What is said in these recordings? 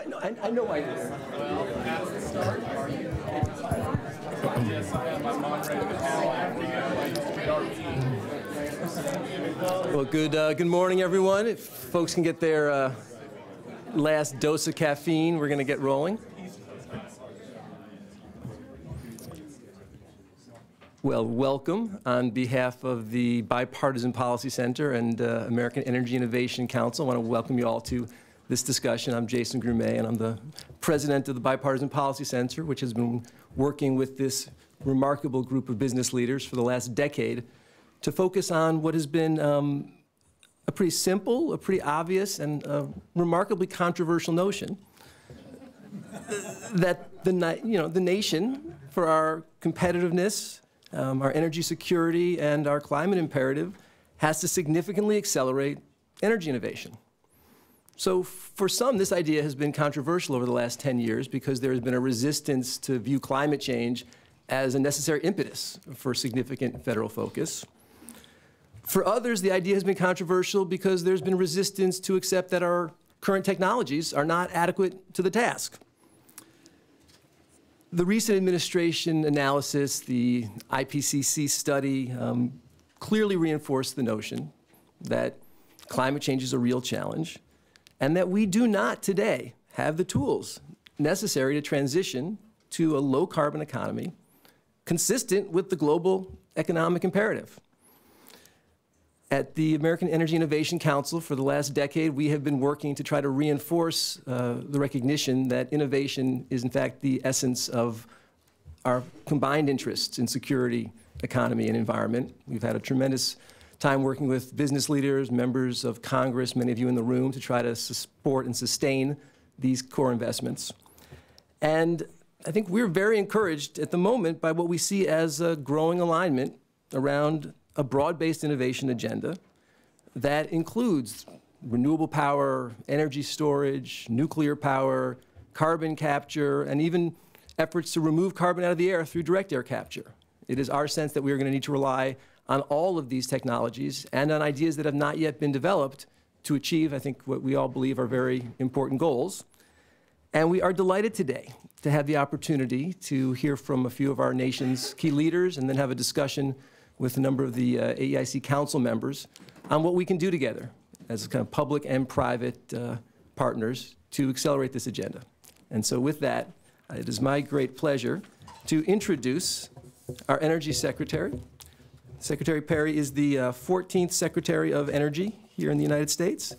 I know I do. Well, as the start, are you? Yes, I am. I'm moderating the panel after you. Well, good morning, everyone. If folks can get their last dose of caffeine, we're going to get rolling. Well, welcome on behalf of the Bipartisan Policy Center and American Energy Innovation Council. I want to welcome you all to this discussion. I'm Jason Grumet, and I'm the president of the Bipartisan Policy Center, which has been working with this remarkable group of business leaders for the last decade to focus on what has been a pretty simple, a pretty obvious, and a remarkably controversial notion that the nation, for our competitiveness, our energy security, and our climate imperative, has to significantly accelerate energy innovation. So for some, this idea has been controversial over the last 10 years because there has been a resistance to view climate change as a necessary impetus for significant federal focus. For others, the idea has been controversial because there's been resistance to accept that our current technologies are not adequate to the task. The recent administration analysis, the IPCC study, clearly reinforced the notion that climate change is a real challenge and that we do not today have the tools necessary to transition to a low-carbon economy consistent with the global economic imperative. At the American Energy Innovation Council for the last decade, we have been working to try to reinforce the recognition that innovation is, in fact, the essence of our combined interests in security, economy, and environment. We've had a tremendous time working with business leaders, members of Congress, many of you in the room, to try to support and sustain these core investments. And I think we're very encouraged at the moment by what we see as a growing alignment around a broad-based innovation agenda that includes renewable power, energy storage, nuclear power, carbon capture, and even efforts to remove carbon out of the air through direct air capture. It is our sense that we are going to need to rely on all of these technologies and on ideas that have not yet been developed to achieve, I think, what we all believe are very important goals. And we are delighted today to have the opportunity to hear from a few of our nation's key leaders and then have a discussion with a number of the AEIC council members on what we can do together as kind of public and private partners to accelerate this agenda. And so with that, it is my great pleasure to introduce our Energy Secretary. Secretary Perry is the 14th Secretary of Energy here in the United States.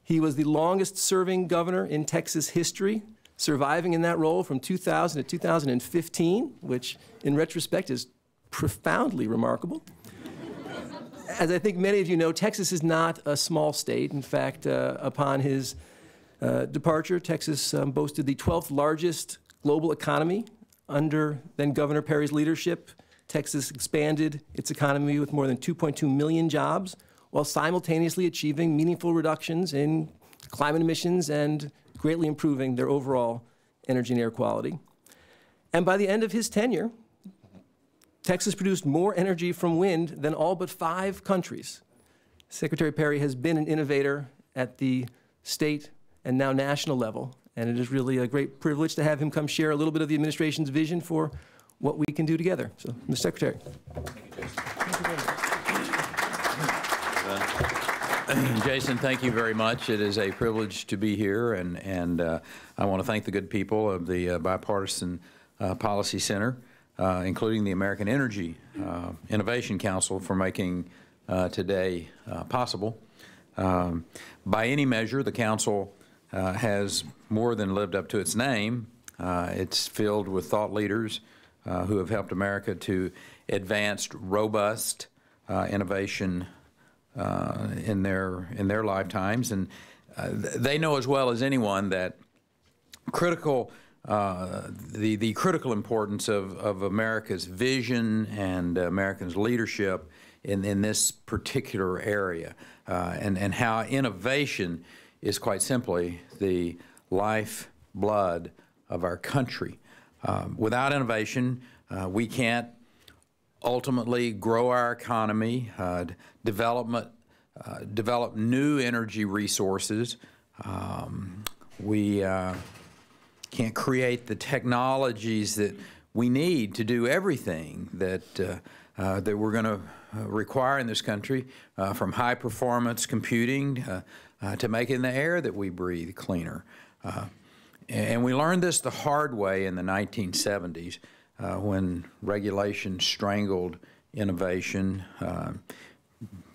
He was the longest-serving governor in Texas history, surviving in that role from 2000 to 2015, which in retrospect is profoundly remarkable. As I think many of you know, Texas is not a small state. In fact, upon his departure, Texas boasted the 12th largest global economy under then Governor Perry's leadership. Texas expanded its economy with more than 2.2 million jobs while simultaneously achieving meaningful reductions in climate emissions and greatly improving their overall energy and air quality. And by the end of his tenure, Texas produced more energy from wind than all but 5 countries. Secretary Perry has been an innovator at the state and now national level, and it is really a great privilege to have him come share a little bit of the administration's vision for what we can do together. So, Mr. Secretary. Jason, thank you very much. It is a privilege to be here, and I want to thank the good people of the Bipartisan Policy Center, including the American Energy Innovation Council, for making today possible. By any measure, the Council has more than lived up to its name. It's filled with thought leaders who have helped America to advance robust innovation in their lifetimes, and they know as well as anyone that the critical importance of America's vision and Americans' leadership in this particular area, and how innovation is quite simply the lifeblood of our country. Without innovation, we can't ultimately grow our economy, develop new energy resources, We can't create the technologies that we need to do everything that we're going to require in this country, from high-performance computing to making the air that we breathe cleaner. And we learned this the hard way in the 1970s when regulation strangled innovation,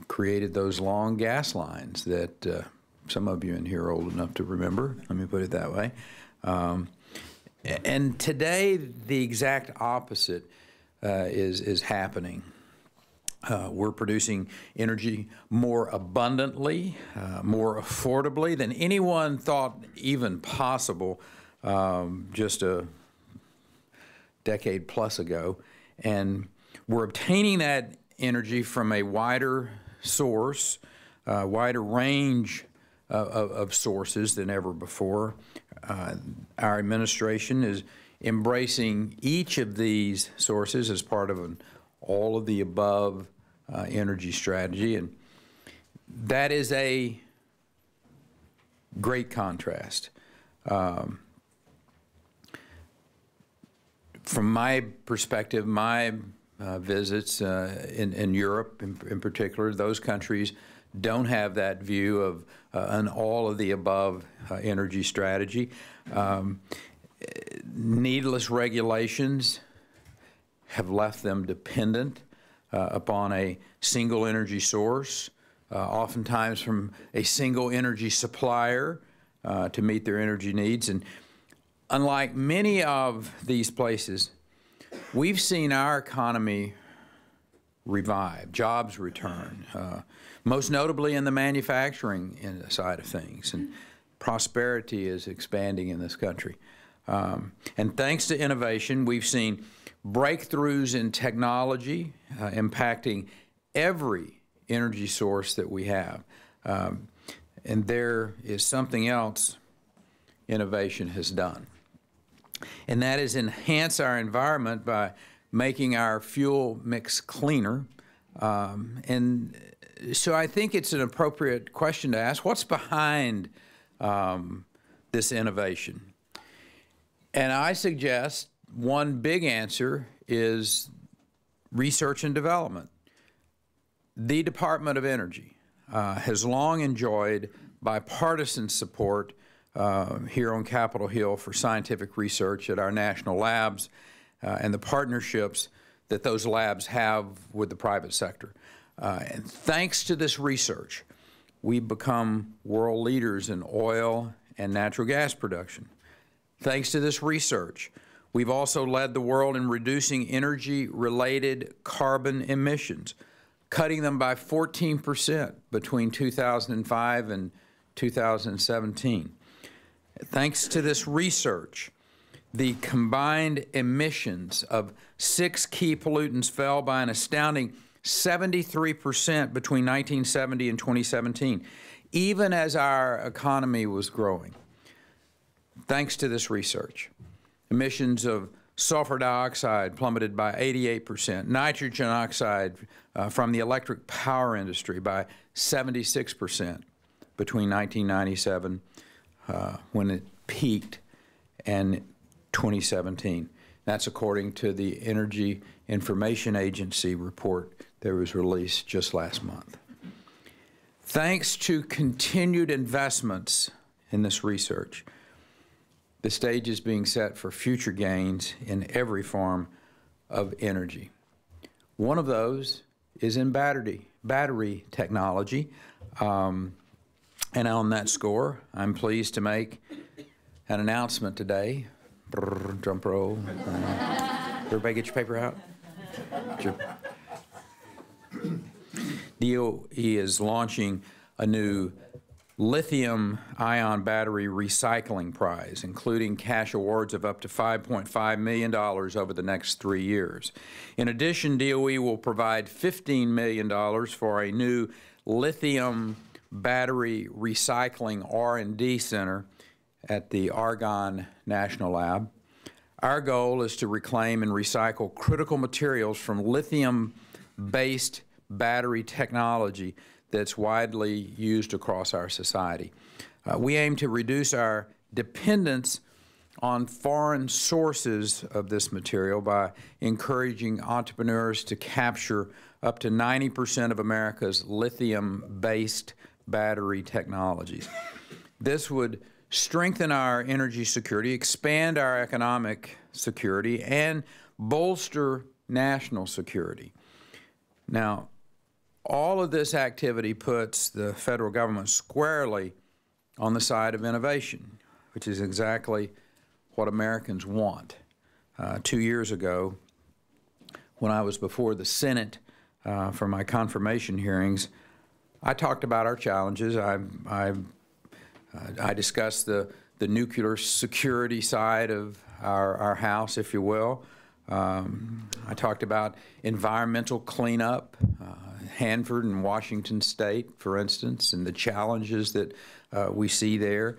created those long gas lines that some of you in here are old enough to remember, let me put it that way. And today, the exact opposite is happening. We're producing energy more abundantly, more affordably than anyone thought even possible just a decade plus ago. And we're obtaining that energy from a wider source, wider range of sources than ever before. Our administration is embracing each of these sources as part of an all-of-the-above energy strategy, and that is a great contrast. From my perspective, my visits in Europe in particular, those countries don't have that view of an all-of-the-above energy strategy. Needless regulations have left them dependent upon a single energy source, oftentimes from a single energy supplier to meet their energy needs. And unlike many of these places, we've seen our economy revive, jobs return, most notably in the manufacturing side of things. And prosperity is expanding in this country. And thanks to innovation, we've seen breakthroughs in technology impacting every energy source that we have. And there is something else innovation has done, and that is enhance our environment by making our fuel mix cleaner. And so I think it's an appropriate question to ask, what's behind this innovation? And I suggest one big answer is research and development. The Department of Energy has long enjoyed bipartisan support here on Capitol Hill for scientific research at our national labs and the partnerships that those labs have with the private sector. And thanks to this research, we've become world leaders in oil and natural gas production. Thanks to this research, we've also led the world in reducing energy-related carbon emissions, cutting them by 14% between 2005 and 2017. Thanks to this research, the combined emissions of 6 key pollutants fell by an astounding 73% between 1970 and 2017, even as our economy was growing. Thanks to this research, emissions of sulfur dioxide plummeted by 88%, nitrogen oxide from the electric power industry by 76% between 1997, when it peaked, and 2017. That's according to the Energy Information Agency report that was released just last month. Thanks to continued investments in this research, the stage is being set for future gains in every form of energy. One of those is in battery technology. And on that score, I'm pleased to make an announcement today. Brrr, drum roll. Everybody get your paper out? DOE is launching a new Lithium-Ion battery recycling prize, including cash awards of up to $5.5 million over the next 3 years. In addition, DOE will provide $15 million for a new lithium battery recycling R&D center at the Argonne National Lab. Our goal is to reclaim and recycle critical materials from lithium-based battery technology that's widely used across our society. We aim to reduce our dependence on foreign sources of this material by encouraging entrepreneurs to capture up to 90% of America's lithium-based battery technologies. This would strengthen our energy security, expand our economic security, and bolster national security. Now, all of this activity puts the federal government squarely on the side of innovation, which is exactly what Americans want. 2 years ago, when I was before the Senate for my confirmation hearings, I talked about our challenges. I discussed the nuclear security side of our house, if you will. I talked about environmental cleanup, Hanford and Washington State, for instance, and the challenges that we see there.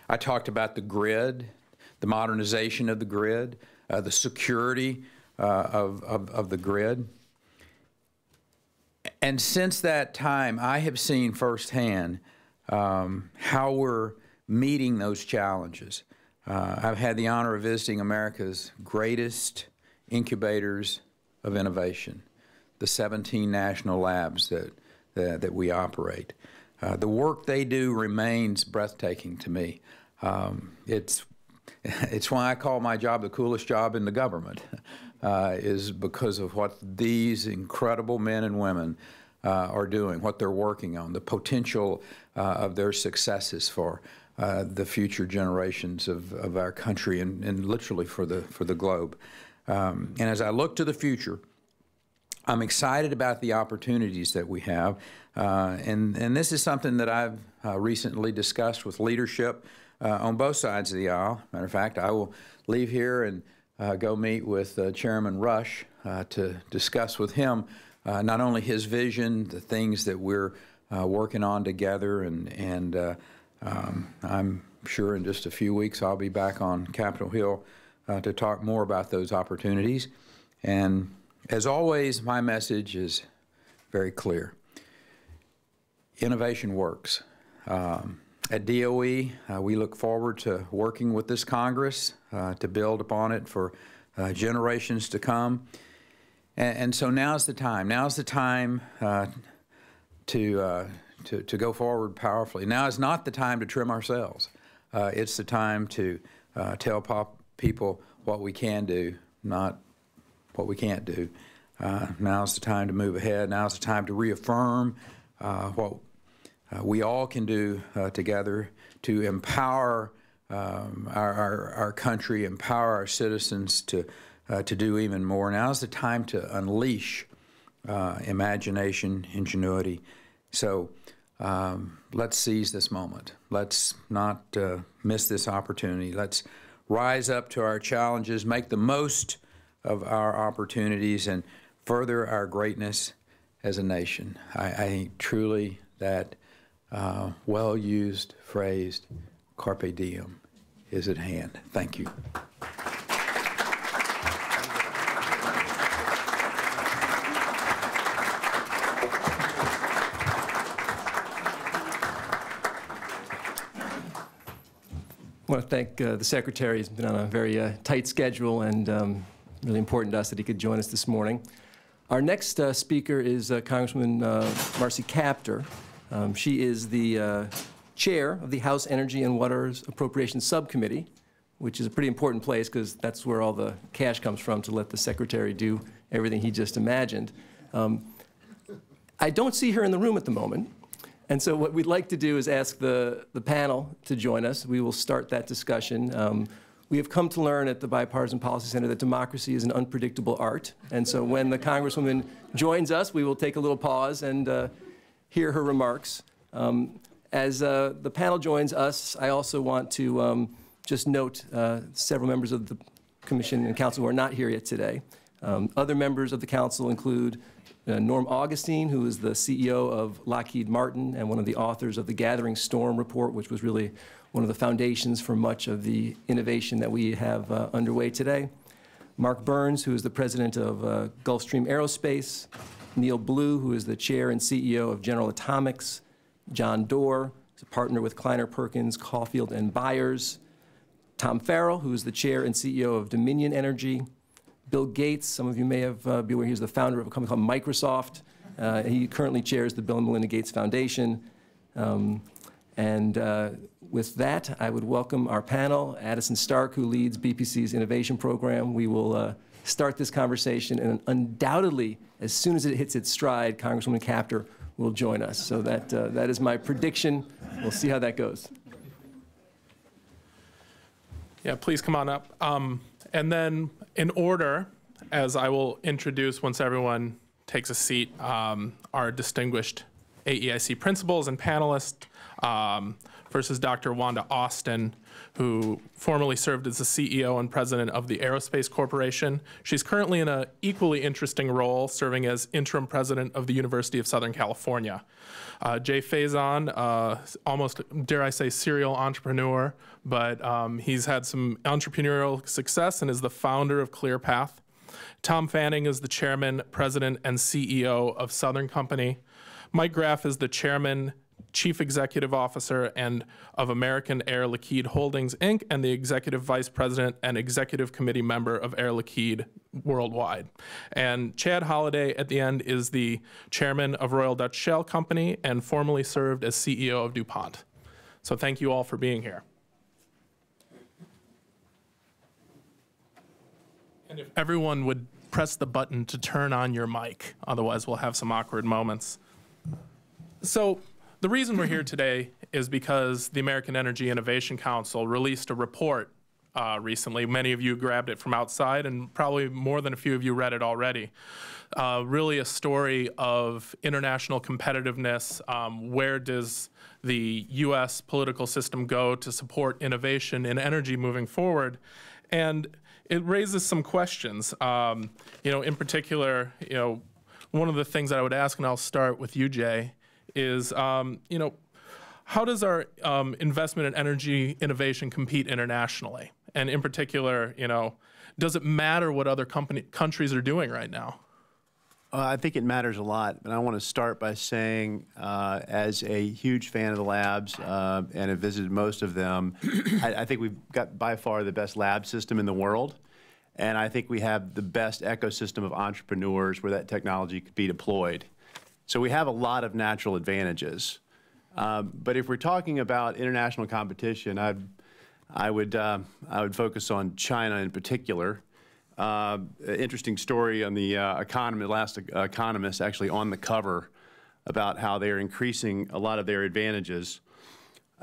I talked about the grid, the modernization of the grid, the security of the grid. And since that time, I have seen firsthand how we're meeting those challenges. I've had the honor of visiting America's greatest incubators of innovation, the 17 national labs that we operate. The work they do remains breathtaking to me. It's why I call my job the coolest job in the government, is because of what these incredible men and women are doing, what they're working on, the potential of their successes for the future generations of our country and literally for the globe. And as I look to the future, I'm excited about the opportunities that we have, and this is something that I've recently discussed with leadership on both sides of the aisle. Matter of fact, I will leave here and go meet with Chairman Rush to discuss with him not only his vision, the things that we're working on together, and I'm sure in just a few weeks I'll be back on Capitol Hill to talk more about those opportunities. And as always, my message is very clear. Innovation works. At DOE, we look forward to working with this Congress to build upon it for generations to come. And so now's the time. Now's the time to go forward powerfully. Now is not the time to trim ourselves. It's the time to tell people what we can do, not what we can't do. Now's the time to move ahead. Now's the time to reaffirm what we all can do together to empower our country, empower our citizens to do even more. Now's the time to unleash imagination, ingenuity. So let's seize this moment. Let's not miss this opportunity. Let's rise up to our challenges, make the most of our opportunities, and further our greatness as a nation. I think truly that well-used phrase, carpe diem, is at hand. Thank you. I want to thank the Secretary. He's been on a very tight schedule, and really important to us that he could join us this morning. Our next speaker is Congressman Marcy Kaptur. She is the chair of the House Energy and Water's Appropriations Subcommittee, which is a pretty important place because that's where all the cash comes from to let the Secretary do everything he just imagined. I don't see her in the room at the moment. And so what we'd like to do is ask the panel to join us. We will start that discussion. We have come to learn at the Bipartisan Policy Center that democracy is an unpredictable art. And so when the Congresswoman joins us, we will take a little pause and hear her remarks. As the panel joins us, I also want to just note several members of the Commission and Council who are not here yet today. Other members of the Council include Norm Augustine, who is the CEO of Lockheed Martin and one of the authors of the Gathering Storm report, which was really one of the foundations for much of the innovation that we have underway today. Mark Burns, who is the president of Gulfstream Aerospace. Neil Blue, who is the chair and CEO of General Atomics. John Doerr, He's a partner with Kleiner Perkins, Caulfield, and Byers. Tom Farrell, who is the chair and CEO of Dominion Energy. Bill Gates, some of you may have be aware, he's the founder of a company called Microsoft. He currently chairs the Bill and Melinda Gates Foundation. With that, I would welcome our panel, Addison Stark, who leads BPC's innovation program. We will start this conversation, and undoubtedly, as soon as it hits its stride, Congresswoman Kaptur will join us. So that is my prediction. We'll see how that goes. Yeah, please come on up. And then in order, as I will introduce once everyone takes a seat, our distinguished AEIC principals and panelists. First is Dr. Wanda Austin, who formerly served as the CEO and president of the Aerospace Corporation. She's currently in an equally interesting role, serving as interim president of the University of Southern California. Jay Faison, almost, dare I say, serial entrepreneur, but he's had some entrepreneurial success and is the founder of ClearPath. Tom Fanning is the chairman, president, and CEO of Southern Company. Mike Graff is the chairman, chief executive officer and of American Air Liquide Holdings, Inc., and the executive vice president and executive committee member of Air Liquide Worldwide. And Chad Holliday at the end is the chairman of Royal Dutch Shell Company and formerly served as CEO of DuPont. So thank you all for being here. And if everyone would press the button to turn on your mic, otherwise we'll have some awkward moments. So the reason we're here today is because the American Energy Innovation Council released a report recently. Many of you grabbed it from outside, and probably more than a few of you read it already. Really a story of international competitiveness. Where does the U.S. political system go to support innovation in energy moving forward? And it raises some questions. In particular, one of the things that I would ask, and I'll start with you, Jay, is, how does our investment in energy innovation compete internationally? And in particular, does it matter what other countries are doing right now? I think it matters a lot, and I want to start by saying, as a huge fan of the labs and have visited most of them, I think we've got by far the best lab system in the world, and I think we have the best ecosystem of entrepreneurs where that technology could be deployed. So we have a lot of natural advantages. But if we're talking about international competition, I would focus on China in particular. Interesting story on the last Economist actually on the cover about how they're increasing a lot of their advantages.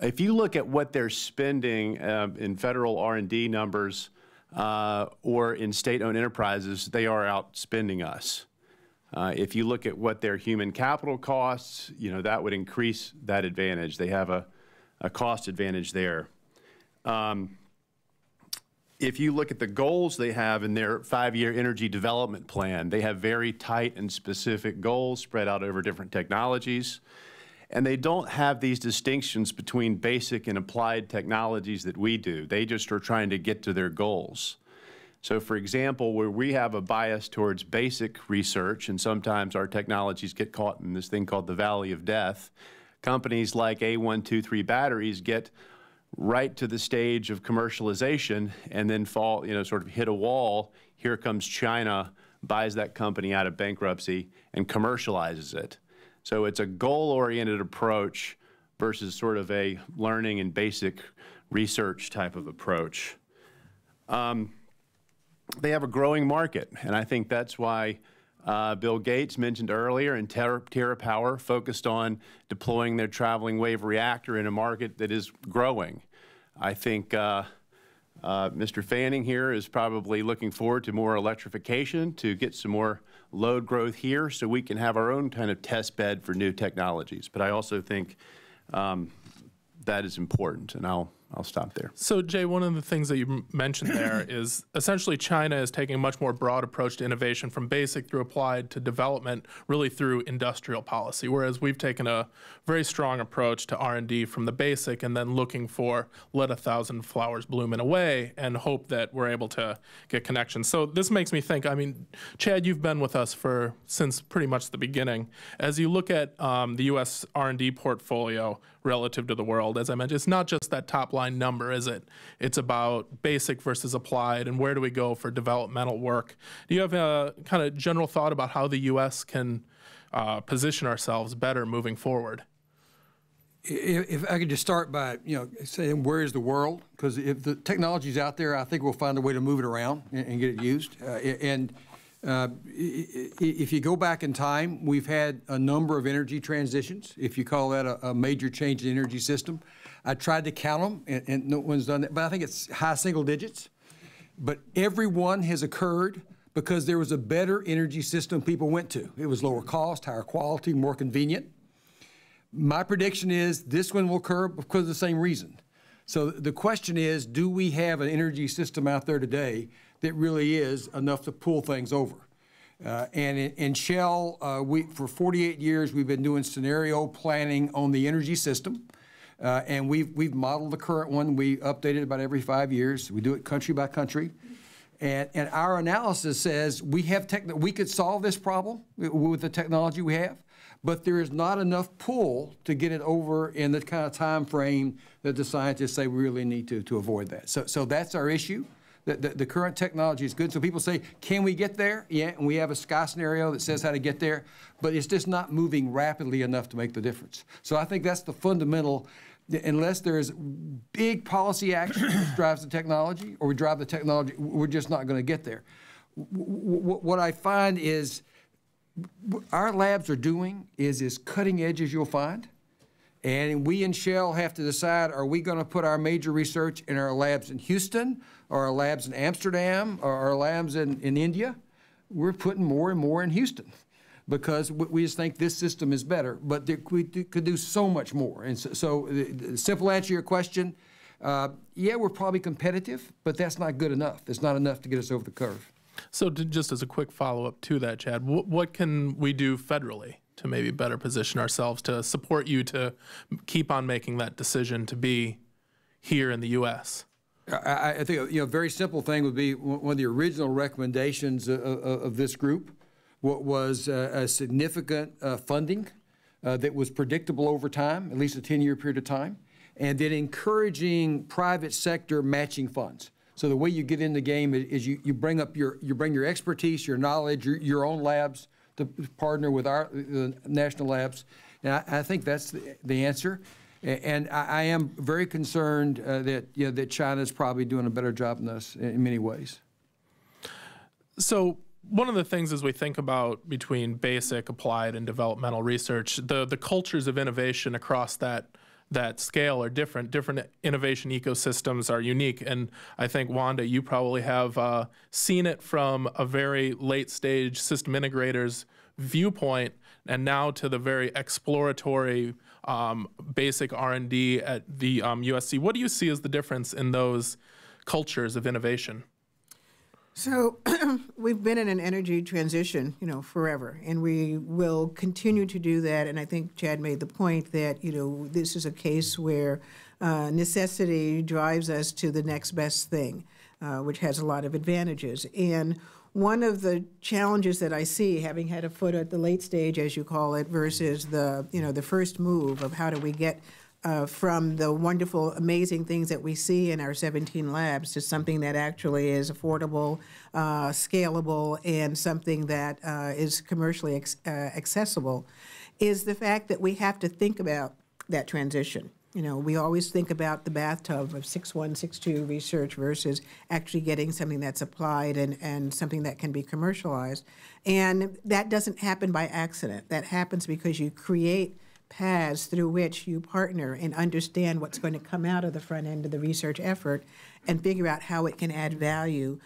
If you look at what they're spending in federal R&D numbers or in state-owned enterprises, they are outspending us. If you look at what their human capital costs, that would increase that advantage. They have a cost advantage there. If you look at the goals they have in their 5-year energy development plan, they have very tight and specific goals spread out over different technologies. And they don't have these distinctions between basic and applied technologies that we do. They just are trying to get to their goals. So for example, where we have a bias towards basic research, and sometimes our technologies get caught in this thing called the valley of death, companies like A123 batteries get right to the stage of commercialization and then fall, sort of hit a wall. Here comes China, buys that company out of bankruptcy and commercializes it. So it's a goal-oriented approach versus sort of a learning and basic research type of approach. They have a growing market, and I think that's why Bill Gates mentioned earlier and TerraPower focused on deploying their traveling wave reactor in a market that is growing. I think Mr. Fanning here is probably looking forward to more electrification to get some more load growth here so we can have our own kind of test bed for new technologies. But I also think that is important, and I'll I'll stop there. So, Jay, one of the things that you mentioned there is essentially China is taking a much more broad approach to innovation from basic through applied to development, really through industrial policy, whereas we've taken a very strong approach to R&D from the basic and then looking for let 1,000 flowers bloom in a way and hope that we're able to get connections. So this makes me think, I mean, Chad, you've been with us since pretty much the beginning. As you look at the U.S. R&D portfolio relative to the world, as I mentioned, it's not just that top line number, is it? It's about basic versus applied, and where do we go for developmental work? Do you have a kind of general thought about how the U.S. can position ourselves better moving forward? If I could just start by, saying where is the world? Because if the technology's out there, I think we'll find a way to move it around and get it used. If you go back in time, we've had a number of energy transitions, if you call that a major change in the energy system. I tried to count them, and no one's done that, but I think it's high single digits. But every one has occurred because there was a better energy system people went to. It was lower cost, higher quality, more convenient. My prediction is this one will occur because of the same reason. So the question is, do we have an energy system out there today that really is enough to pull things over? And in Shell, for 48 years, we've been doing scenario planning on the energy system. And we've modeled the current one. We update it about every 5 years. We do it country by country. And our analysis says we could solve this problem with the technology we have, but there is not enough pull to get it over in the kind of time frame that the scientists say we really need to avoid that. So that's our issue. The current technology is good. So people say, can we get there? Yeah, and we have a sky scenario that says how to get there, but it's just not moving rapidly enough to make the difference. So I think that's the fundamental. Unless there's big policy action that drives the technology, or we drive the technology, we're just not going to get there. What I find is our labs are doing is as cutting edge as you'll find. And we in Shell have to decide, are we going to put our major research in our labs in Houston, or our labs in Amsterdam, or our labs in India? We're putting more and more in Houston because we just think this system is better. But we could do so much more. And so the simple answer to your question, yeah, we're probably competitive, but that's not good enough. It's not enough to get us over the curve. So just as a quick follow-up to that, Chad, what can we do federally to maybe better position ourselves to support you to keep on making that decision to be here in the U.S.? I think a very simple thing would be one of the original recommendations of this group was a significant funding that was predictable over time, at least a 10-year period of time, and then encouraging private sector matching funds. So the way you get in the game is you bring your expertise, your knowledge, your own labs to partner with our national labs, and I think that's the answer. And I am very concerned that China is probably doing a better job than us in many ways. So one of the things as we think about between basic, applied, and developmental research, the cultures of innovation across that scale are different. Different innovation ecosystems are unique. And I think, Wanda, you probably have seen it from a very late stage system integrator's viewpoint and now to the very exploratory basic R&D at the USC. What do you see as the difference in those cultures of innovation? So we've been in an energy transition, forever, and we will continue to do that. And I think Chad made the point that, this is a case where necessity drives us to the next best thing, which has a lot of advantages. And one of the challenges that I see, having had a foot at the late stage, as you call it, versus the first move of how do we get from the wonderful, amazing things that we see in our 17 labs to something that actually is affordable, scalable, and something that is commercially accessible, is the fact that we have to think about that transition. We always think about the bathtub of 6.1, 6.2 research versus actually getting something that's applied and something that can be commercialized. And that doesn't happen by accident. That happens because you create paths through which you partner and understand what's going to come out of the front end of the research effort and figure out how it can add value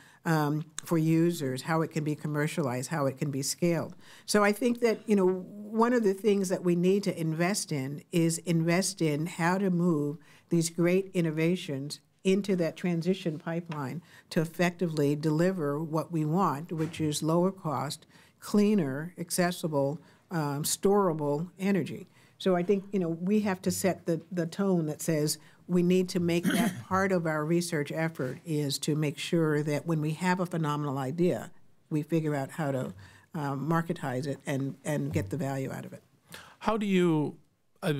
for users, how it can be commercialized, how it can be scaled. So I think that, one of the things that we need to invest in is invest in how to move these great innovations into that transition pipeline to effectively deliver what we want, which is lower cost, cleaner, accessible, storable energy. So I think, we have to set the tone that says we need to make that part of our research effort is to make sure that when we have a phenomenal idea, we figure out how to marketize it and get the value out of it. How do you,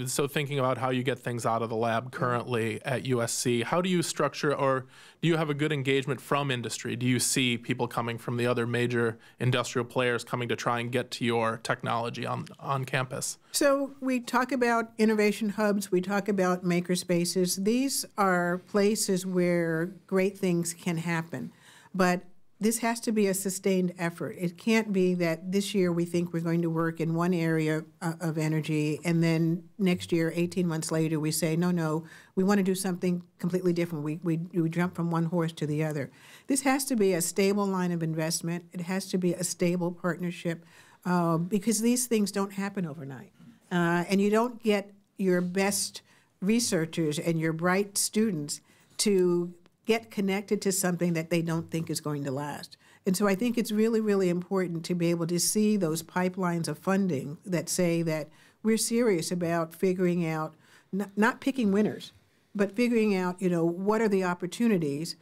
so thinking about how you get things out of the lab currently at USC, how do you structure, or do you have a good engagement from industry? Do you see people coming from the other major industrial players coming to try and get to your technology on campus? So we talk about innovation hubs, we talk about maker spaces. These are places where great things can happen, but this has to be a sustained effort. It can't be that this year we think we're going to work in one area of energy, and then next year, 18 months later, we say, no, we want to do something completely different. We jump from one horse to the other. This has to be a stable line of investment. It has to be a stable partnership because these things don't happen overnight. And you don't get your best researchers and your bright students to get connected to something that they don't think is going to last. And so I think it's really, really important to be able to see those pipelines of funding that say that we're serious about figuring out, not picking winners, but figuring out, what are the opportunities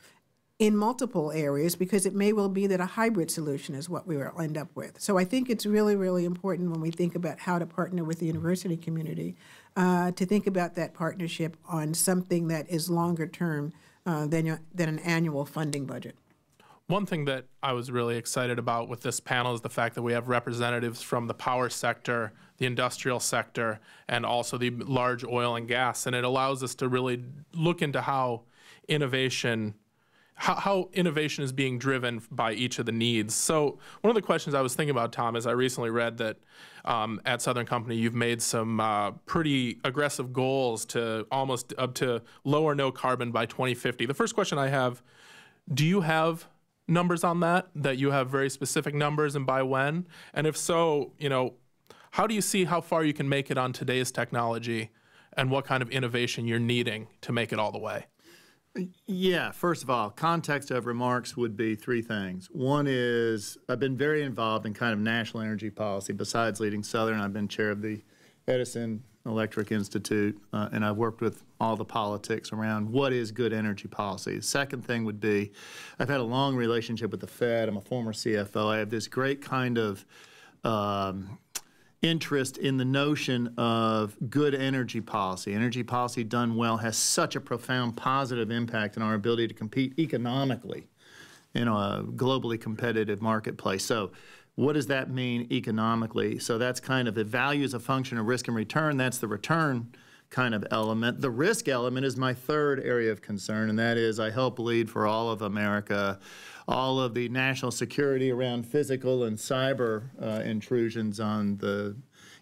in multiple areas, because it may well be that a hybrid solution is what we will end up with. So I think it's really, really important when we think about how to partner with the university community to think about that partnership on something that is longer term than an annual funding budget. One thing that I was really excited about with this panel is the fact that we have representatives from the power sector, the industrial sector, and also the large oil and gas. And it allows us to really look into how innovation is being driven by each of the needs. So one of the questions I was thinking about, Tom, is I recently read that at Southern Company you've made some pretty aggressive goals to almost up to low or no carbon by 2050. The first question I have, do you have numbers on that you have very specific numbers, and by when? And if so, how do you see how far you can make it on today's technology and what kind of innovation you're needing to make it all the way? Yeah, first of all, context of remarks would be three things. One is I've been very involved in kind of national energy policy. Besides leading Southern, I've been chair of the Edison Electric Institute, and I've worked with all the politics around what is good energy policy. The second thing would be I've had a long relationship with the Fed. I'm a former CFO. I have this great kind of interest in the notion of good energy policy. Energy policy done well has such a profound positive impact on our ability to compete economically in a globally competitive marketplace. So what does that mean economically? So that's kind of the value as a function of risk and return. That's the return kind of element. The risk element is my third area of concern, and that is I help lead for all of America all of the national security around physical and cyber intrusions on the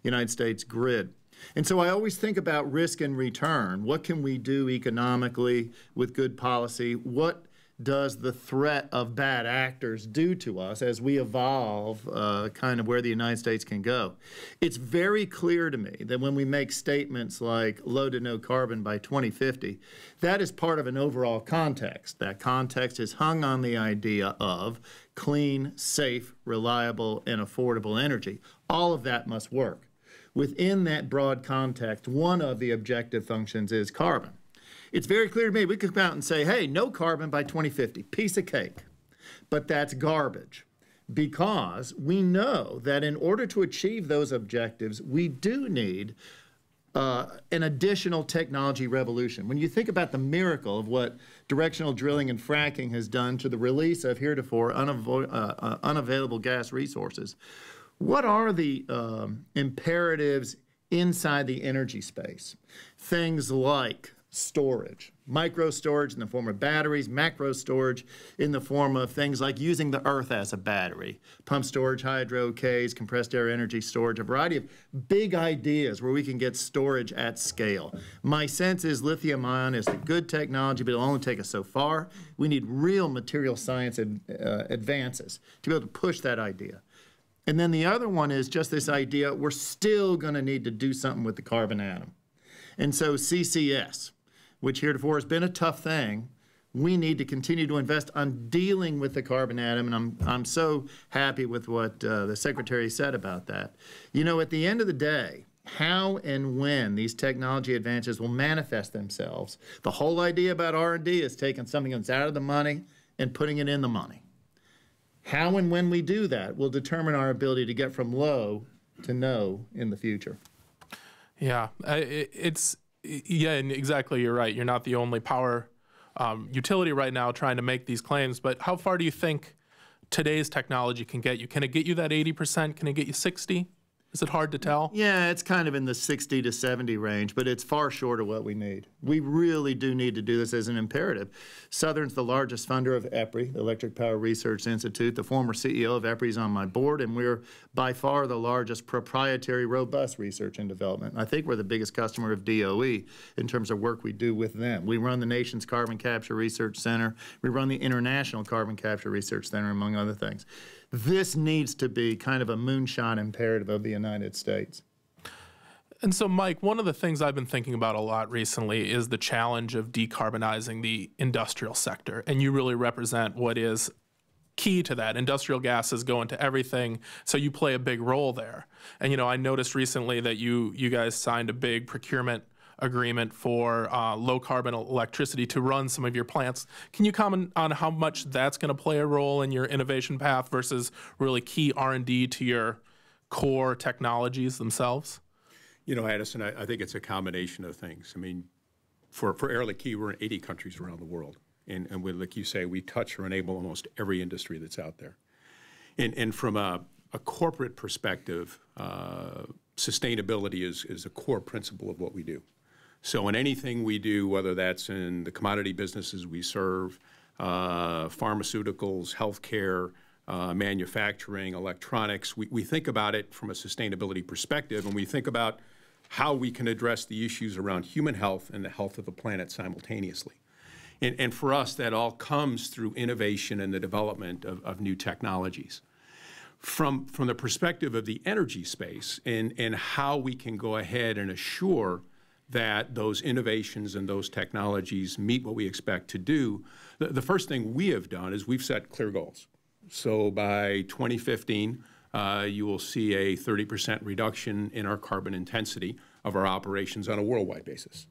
United States grid. And so I always think about risk and return. What can we do economically with good policy? What does the threat of bad actors do to us as we evolve kind of where the United States can go? It's very clear to me that when we make statements like low to no carbon by 2050, that is part of an overall context. That context is hung on the idea of clean, safe, reliable, and affordable energy. All of that must work. Within that broad context, one of the objective functions is carbon. It's very clear to me, we could come out and say, hey, no carbon by 2050, piece of cake. But that's garbage, because we know that in order to achieve those objectives, we do need an additional technology revolution. When you think about the miracle of what directional drilling and fracking has done to the release of heretofore unavailable gas resources, what are the imperatives inside the energy space? Things like storage, micro storage in the form of batteries, macro storage in the form of things like using the earth as a battery, pump storage, hydro, Ks, compressed air energy storage, a variety of big ideas where we can get storage at scale. My sense is lithium-ion is a good technology, but it'll only take us so far. We need real material science advances to be able to push that idea. And then the other one is just this idea we're still going to need to do something with the carbon atom. And so CCS, which heretofore has been a tough thing, we need to continue to invest on dealing with the carbon atom, and I'm so happy with what the Secretary said about that. You know, at the end of the day, how and when these technology advances will manifest themselves, the whole idea about R&D is taking something that's out of the money and putting it in the money. How and when we do that will determine our ability to get from low to no in the future. Yeah, yeah, and exactly, you're right. You're not the only power utility right now trying to make these claims, but how far do you think today's technology can get you? Can it get you that 80%? Can it get you 60? Is it hard to tell? Yeah, it's kind of in the 60 to 70 range, but it's far short of what we need. We really do need to do this as an imperative. Southern's the largest funder of EPRI, the Electric Power Research Institute. The former CEO of EPRI is on my board, and we're by far the largest proprietary robust research and development. I think we're the biggest customer of DOE in terms of work we do with them. We run the nation's Carbon Capture Research Center. We run the International Carbon Capture Research Center, among other things. This needs to be kind of a moonshot imperative of the United States. And so, Mike, one of the things I've been thinking about a lot recently is the challenge of decarbonizing the industrial sector. And you really represent what is key to that. Industrial gases go into everything, so you play a big role there. And, you know, I noticed recently that you guys signed a big procurement agreement for low-carbon electricity to run some of your plants. Can you comment on how much that's going to play a role in your innovation path versus really key R&D to your core technologies themselves? You know, Addison, I think it's a combination of things. I mean, for Air Liquide, we're in 80 countries around the world. And we, like you say, we touch or enable almost every industry that's out there. And from a corporate perspective, sustainability is a core principle of what we do. So in anything we do, whether that's in the commodity businesses we serve, pharmaceuticals, healthcare, manufacturing, electronics, we think about it from a sustainability perspective, and we think about how we can address the issues around human health and the health of the planet simultaneously. And for us, that all comes through innovation and the development of new technologies. From the perspective of the energy space and how we can go ahead and assure that those innovations and those technologies meet what we expect to do, the first thing we have done is we've set clear goals. So by 2015, you will see a 30% reduction in our carbon intensity of our operations on a worldwide basis.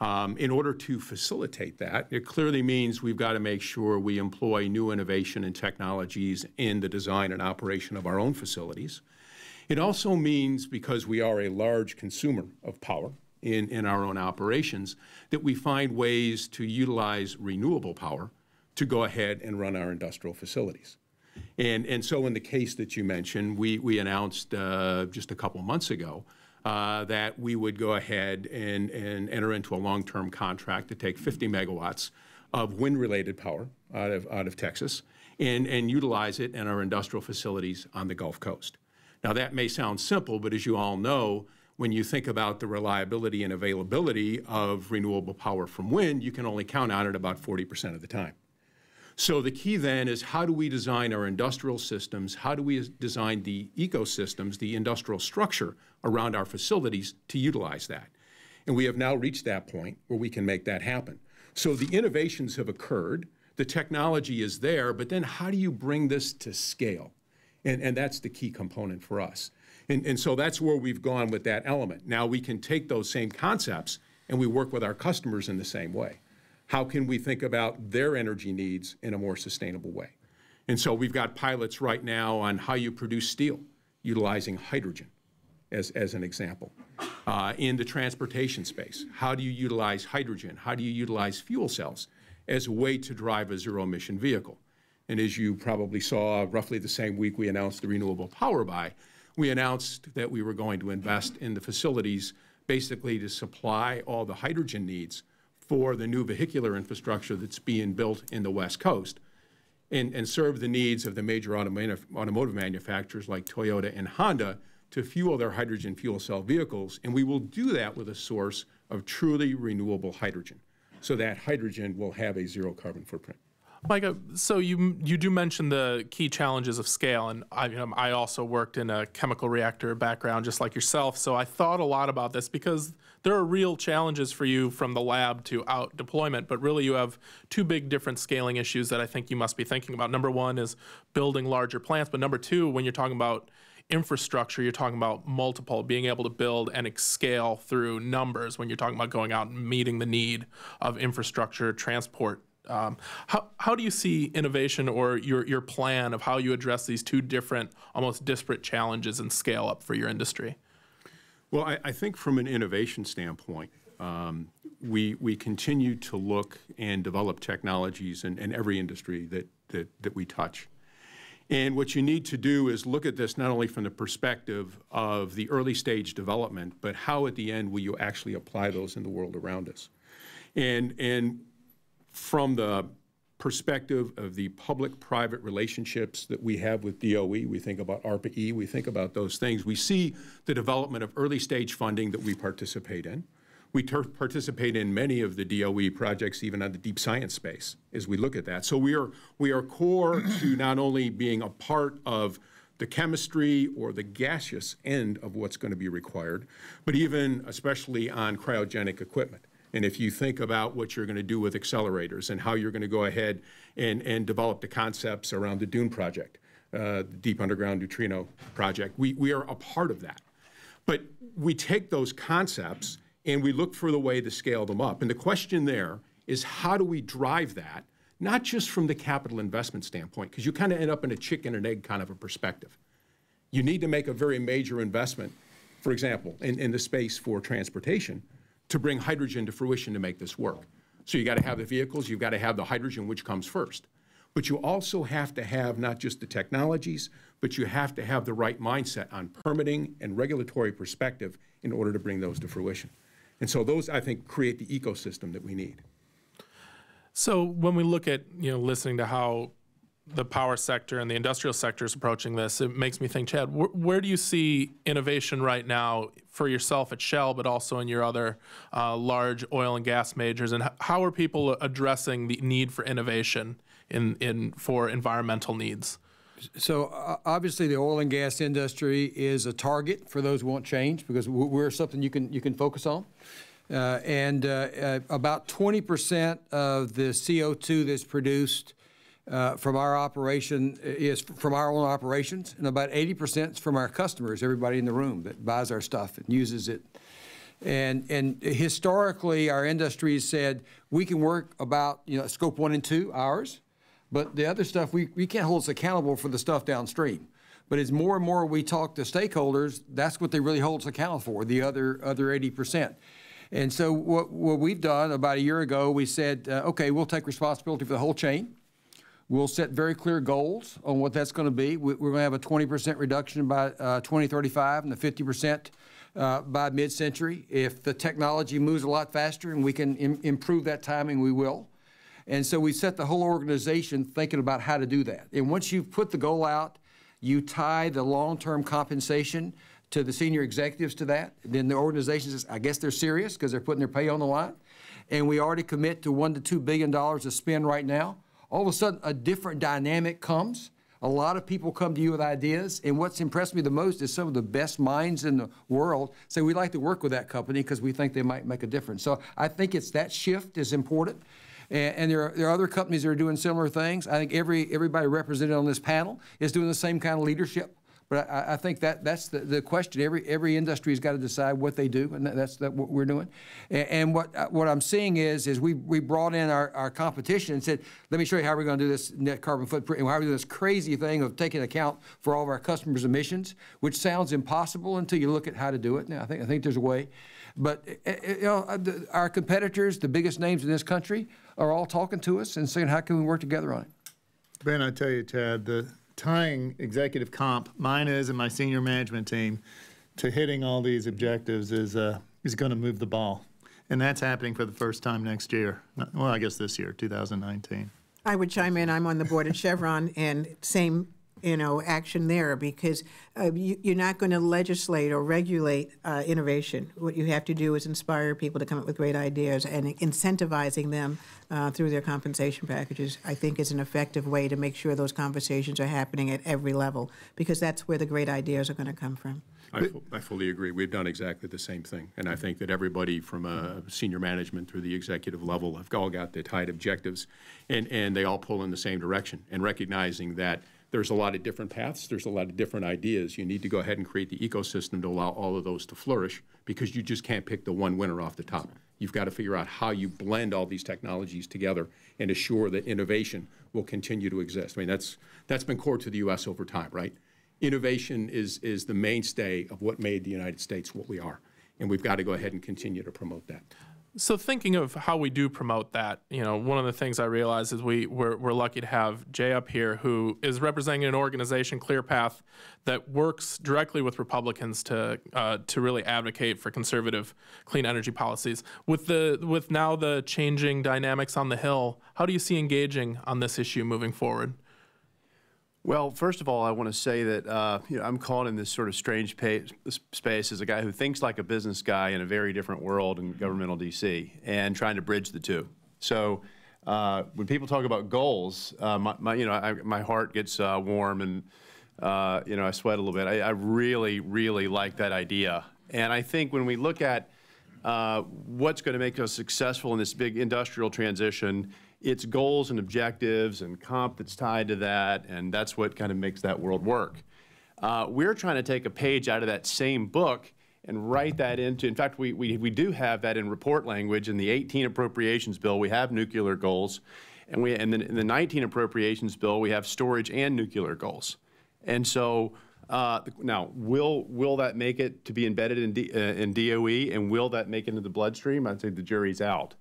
In order to facilitate that, it clearly means we've got to make sure we employ new innovation and technologies in the design and operation of our own facilities. It also means, because we are a large consumer of power in our own operations, that we find ways to utilize renewable power to go ahead and run our industrial facilities. And so in the case that you mentioned, we announced just a couple months ago that we would go ahead and enter into a long-term contract to take 50 megawatts of wind-related power out of Texas and utilize it in our industrial facilities on the Gulf Coast. Now, that may sound simple, but as you all know, when you think about the reliability and availability of renewable power from wind, you can only count on it about 40% of the time. So the key then is, how do we design our industrial systems? How do we design the ecosystems, the industrial structure around our facilities to utilize that? And we have now reached that point where we can make that happen. So the innovations have occurred, the technology is there, but then how do you bring this to scale? And that's the key component for us. And so that's where we've gone with that element. Now we can take those same concepts and we work with our customers in the same way. How can we think about their energy needs in a more sustainable way? And so we've got pilots right now on how you produce steel utilizing hydrogen as an example. In the transportation space, how do you utilize hydrogen? How do you utilize fuel cells as a way to drive a zero-emission vehicle? And as you probably saw, roughly the same week we announced the renewable power buy, we announced that we were going to invest in the facilities basically to supply all the hydrogen needs for the new vehicular infrastructure that's being built in the West Coast and serve the needs of the major automotive manufacturers like Toyota and Honda to fuel their hydrogen fuel cell vehicles. And we will do that with a source of truly renewable hydrogen. So that hydrogen will have a zero carbon footprint. Micah, so you do mention the key challenges of scale, and I also worked in a chemical reactor background just like yourself, so I thought a lot about this because there are real challenges for you from the lab to out deployment, but really you have two big different scaling issues that I think you must be thinking about. Number one is building larger plants, but number two, when you're talking about infrastructure, you're talking about multiple, being able to build and scale through numbers when you're talking about going out and meeting the need of infrastructure, transport. How do you see innovation or your plan of how you address these two different, almost disparate challenges and scale up for your industry? Well, I think from an innovation standpoint, we continue to look and develop technologies in every industry that we touch. And what you need to do is look at this not only from the perspective of the early stage development, but how at the end will you actually apply those in the world around us. And from the perspective of the public-private relationships that we have with DOE, we think about ARPA-E, we think about those things. We see the development of early-stage funding that we participate in. We participate in many of the DOE projects, even on the deep science space, as we look at that. So we are core to not only being a part of the chemistry or the gaseous end of what's going to be required, but even especially on cryogenic equipment. And if you think about what you're going to do with accelerators and how you're going to go ahead and develop the concepts around the DUNE project, the Deep Underground Neutrino Project, we are a part of that. But we take those concepts and we look for the way to scale them up. And the question there is, how do we drive that, not just from the capital investment standpoint, because you kind of end up in a chicken and egg kind of a perspective. You need to make a very major investment, for example, in the space for transportation, to bring hydrogen to fruition to make this work. So you got to have the vehicles, you've got to have the hydrogen, which comes first. But you also have to have not just the technologies, but you have to have the right mindset on permitting and regulatory perspective in order to bring those to fruition. And so those, I think, create the ecosystem that we need. So when we look at, listening to how the power sector and the industrial sector is approaching this, it makes me think, Chad, where do you see innovation right now for yourself at Shell, but also in your other large oil and gas majors? And how are people addressing the need for innovation for environmental needs? So obviously the oil and gas industry is a target for those who want change, because we're something you can focus on. About 20% of the CO2 that's produced from our operation is from our own operations, and about 80% is from our customers, everybody in the room that buys our stuff and uses it. And historically, our industry has said we can work about scope 1 and 2, ours, but the other stuff we can't hold us accountable for the stuff downstream. But as more and more we talk to stakeholders, that's what they really hold us accountable for, the other 80%. And so what we've done about a year ago, we said, okay, we'll take responsibility for the whole chain. We'll set very clear goals on what that's going to be. We're going to have a 20% reduction by 2035 and the 50% by mid-century. If the technology moves a lot faster and we can improve that timing, we will. And so we set the whole organization thinking about how to do that. And once you've put the goal out, you tie the long-term compensation to the senior executives to that. Then the organization says, I guess they're serious because they're putting their pay on the line. And we already commit to $1 to $2 billion of spend right now. All of a sudden, a different dynamic comes. A lot of people come to you with ideas, and what's impressed me the most is some of the best minds in the world say, we'd like to work with that company because we think they might make a difference. So I think it's that shift is important. And there are other companies that are doing similar things. I think everybody represented on this panel is doing the same kind of leadership. But I think that's the question. Every industry has got to decide what they do, and that's what we're doing. And what I'm seeing is we brought in our competition and said, let me show you how we're going to do this net carbon footprint, and how we do this crazy thing of taking account for all of our customers' emissions, which sounds impossible until you look at how to do it. Now, I think there's a way. But our competitors, the biggest names in this country, are all talking to us and saying, how can we work together on it? Ben, I tell you, Chad, the tying executive comp, mine is, and my senior management team, to hitting all these objectives is going to move the ball. And that's happening for the first time next year. Well, I guess this year, 2019. I would chime in. I'm on the board at Chevron, and same action there, because you're not going to legislate or regulate innovation. What you have to do is inspire people to come up with great ideas, and incentivizing them through their compensation packages, I think, is an effective way to make sure those conversations are happening at every level, because that's where the great ideas are going to come from. I fully agree. We've done exactly the same thing. And I think that everybody from senior management through the executive level have all got the tight objectives, and they all pull in the same direction. And recognizing that there's a lot of different paths, there's a lot of different ideas. You need to go ahead and create the ecosystem to allow all of those to flourish, because you just can't pick the one winner off the top. You've got to figure out how you blend all these technologies together and assure that innovation will continue to exist. I mean, that's been core to the U.S. over time, right? Innovation is the mainstay of what made the United States what we are, and we've got to go ahead and continue to promote that. So thinking of how we do promote that, one of the things I realize is we're lucky to have Jay up here, who is representing an organization, ClearPath, that works directly with Republicans to really advocate for conservative clean energy policies. With now the changing dynamics on the Hill, how do you see engaging on this issue moving forward? Well, first of all, I want to say that I'm caught in this sort of strange space as a guy who thinks like a business guy in a very different world in governmental D.C. and trying to bridge the two. So when people talk about goals, my heart gets warm, and I sweat a little bit. I really, really like that idea. And I think when we look at what's going to make us successful in this big industrial transition, it's goals and objectives and comp that's tied to that, and that's what kind of makes that world work. We're trying to take a page out of that same book and write that into, in fact, we do have that in report language. In the 18 appropriations bill, we have nuclear goals, and in the 19 appropriations bill, we have storage and nuclear goals. And so now, will that make it to be embedded in DOE, and will that make it into the bloodstream? I'd say the jury's out.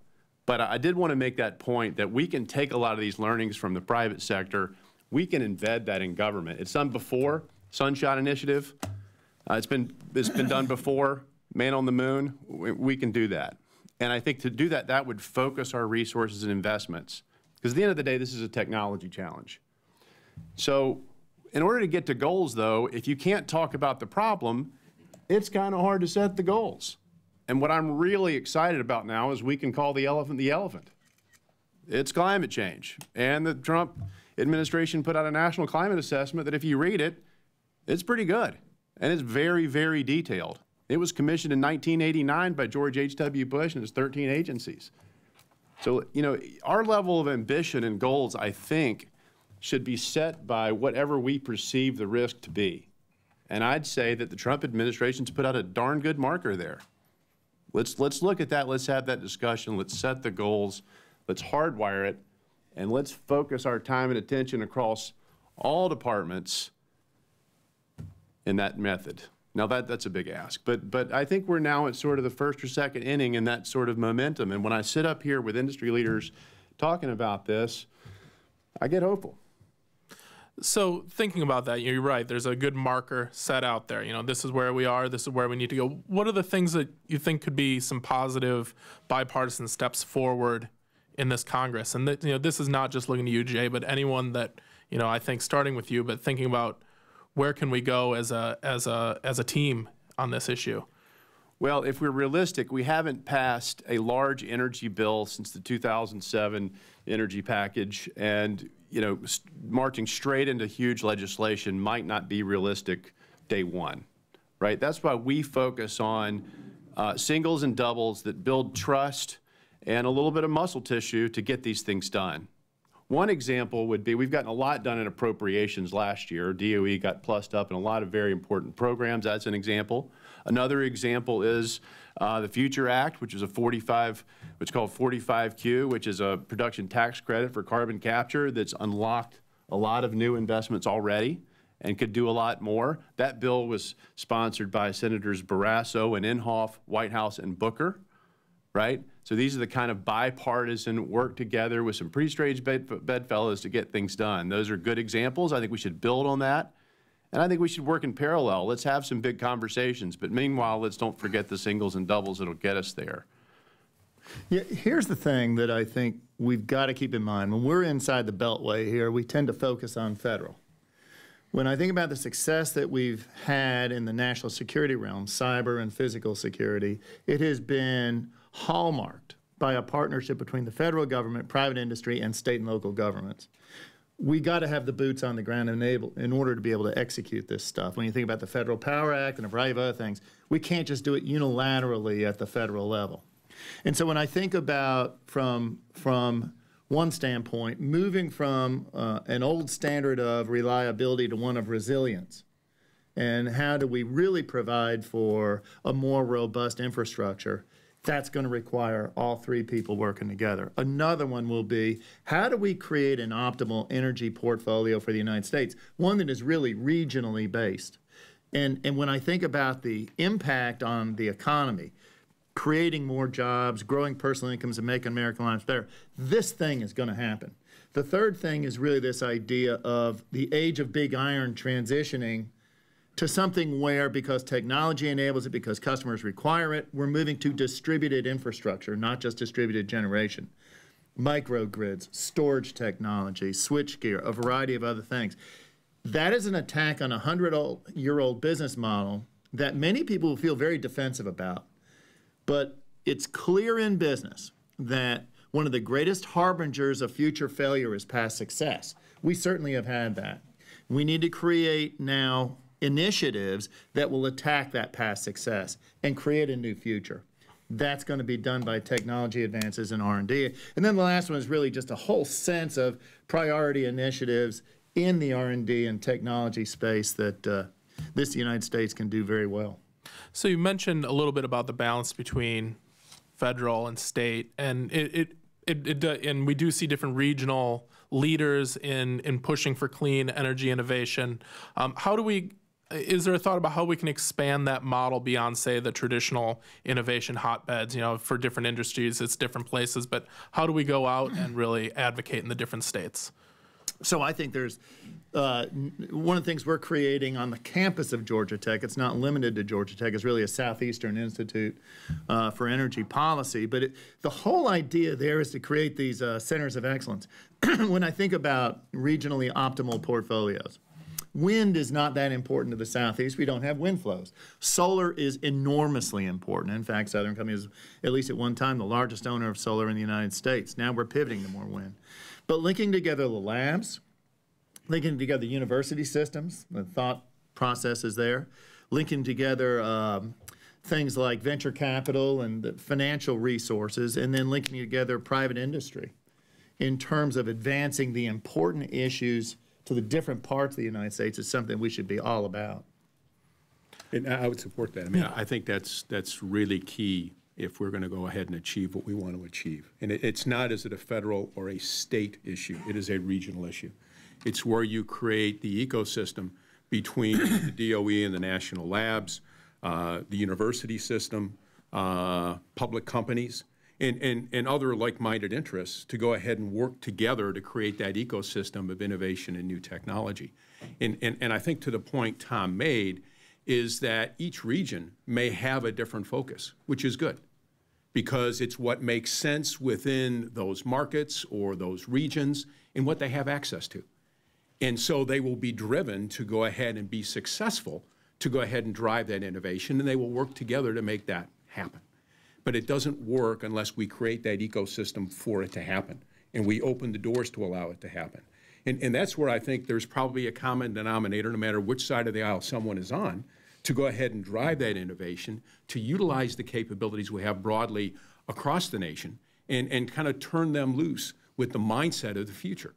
But I did want to make that point that we can take a lot of these learnings from the private sector. We can embed that in government. It's done before. Sunshot initiative. It's been done before. Man on the Moon. We can do that. And I think to do that, that would focus our resources and investments. Because at the end of the day, this is a technology challenge. So in order to get to goals, though, if you can't talk about the problem, it's kind of hard to set the goals. And what I'm really excited about now is we can call the elephant the elephant. It's climate change. And the Trump administration put out a national climate assessment that if you read it, it's pretty good. And it's very, very detailed. It was commissioned in 1989 by George H.W. Bush and his 13 agencies. So, our level of ambition and goals, I think, should be set by whatever we perceive the risk to be. And I'd say that the Trump administration's put out a darn good marker there. Let's look at that. Let's have that discussion. Let's set the goals. Let's hardwire it. And let's focus our time and attention across all departments in that method. Now, that's a big ask. But I think we're now at sort of the first or second inning in that sort of momentum. And when I sit up here with industry leaders talking about this, I get hopeful. So thinking about that, you're right. There's a good marker set out there. This is where we are. This is where we need to go. What are the things that you think could be some positive bipartisan steps forward in this Congress? And this is not just looking to you, Jay, but anyone that I think starting with you, but thinking about where can we go as a team on this issue? Well, if we're realistic, we haven't passed a large energy bill since the 2007 energy package, and marching straight into huge legislation might not be realistic day one, right? That's why we focus on singles and doubles that build trust and a little bit of muscle tissue to get these things done. One example would be, we've gotten a lot done in appropriations last year. DOE got plussed up in a lot of very important programs. That's an example. Another example is the Future Act, which is what's called 45Q, which is a production tax credit for carbon capture that's unlocked a lot of new investments already and could do a lot more. That bill was sponsored by Senators Barrasso and Inhofe, Whitehouse, and Booker, right? So these are the kind of bipartisan work together with some pretty strange bedfellows to get things done. Those are good examples. I think we should build on that. And I think we should work in parallel. Let's have some big conversations. But meanwhile, let's don't forget the singles and doubles that'll get us there. Yeah, here's the thing that I think we've got to keep in mind. When we're inside the Beltway here, we tend to focus on federal. When I think about the success that we've had in the national security realm, cyber and physical security, it has been hallmarked by a partnership between the federal government, private industry, and state and local governments. We got to have the boots on the ground in order to be able to execute this stuff. When you think about the Federal Power Act and a variety of other things, we can't just do it unilaterally at the federal level. And so when I think about from one standpoint, moving from an old standard of reliability to one of resilience, and how do we really provide for a more robust infrastructure, that's going to require all three people working together. Another one will be, how do we create an optimal energy portfolio for the United States, one that is really regionally based? And when I think about the impact on the economy, creating more jobs, growing personal incomes, and making American lives better, this thing is going to happen. The third thing is really this idea of the age of big iron transitioning to something where, because technology enables it, because customers require it, we're moving to distributed infrastructure, not just distributed generation. Microgrids, storage technology, switchgear, a variety of other things. That is an attack on a 100-year-old business model that many people will feel very defensive about. But it's clear in business that one of the greatest harbingers of future failure is past success. We certainly have had that. We need to create now initiatives that will attack that past success and create a new future. That's going to be done by technology advances in R&D. And then the last one is really just a whole sense of priority initiatives in the R&D and technology space that this United States can do very well. So you mentioned a little bit about the balance between federal and state, and and we do see different regional leaders in pushing for clean energy innovation. Is there a thought about how we can expand that model beyond, say, the traditional innovation hotbeds? You know, for different industries, it's different places, but how do we go out and really advocate in the different states? So I think there's one of the things we're creating on the campus of Georgia Tech. It's not limited to Georgia Tech. It's really a Southeastern Institute for Energy Policy. But the whole idea there is to create these centers of excellence. When I think about regionally optimal portfolios, wind is not that important to the Southeast. We don't have wind flows. Solar is enormously important. In fact, Southern Company was, at least at one time, the largest owner of solar in the United States. Now we're pivoting to more wind. But linking together the labs, linking together university systems, the thought processes there, linking together things like venture capital and the financial resources, and then linking together private industry in terms of advancing the important issues to the different parts of the United States is something we should be all about. And I would support that. I mean, I think that's really key if we're going to go ahead and achieve what we want to achieve. And it's not, is it a federal or a state issue? It is a regional issue. It's where you create the ecosystem between the DOE and the national labs, the university system, public companies, and other like-minded interests to go ahead and work together to create that ecosystem of innovation and new technology. And I think to the point Tom made is that each region may have a different focus, which is good, because it's what makes sense within those markets or those regions and what they have access to. And so they will be driven to go ahead and be successful, to go ahead and drive that innovation, and they will work together to make that happen. But it doesn't work unless we create that ecosystem for it to happen, and we open the doors to allow it to happen. And that's where I think there's probably a common denominator, no matter which side of the aisle someone is on, to go ahead and drive that innovation, to utilize the capabilities we have broadly across the nation, and kind of turn them loose with the mindset of the future.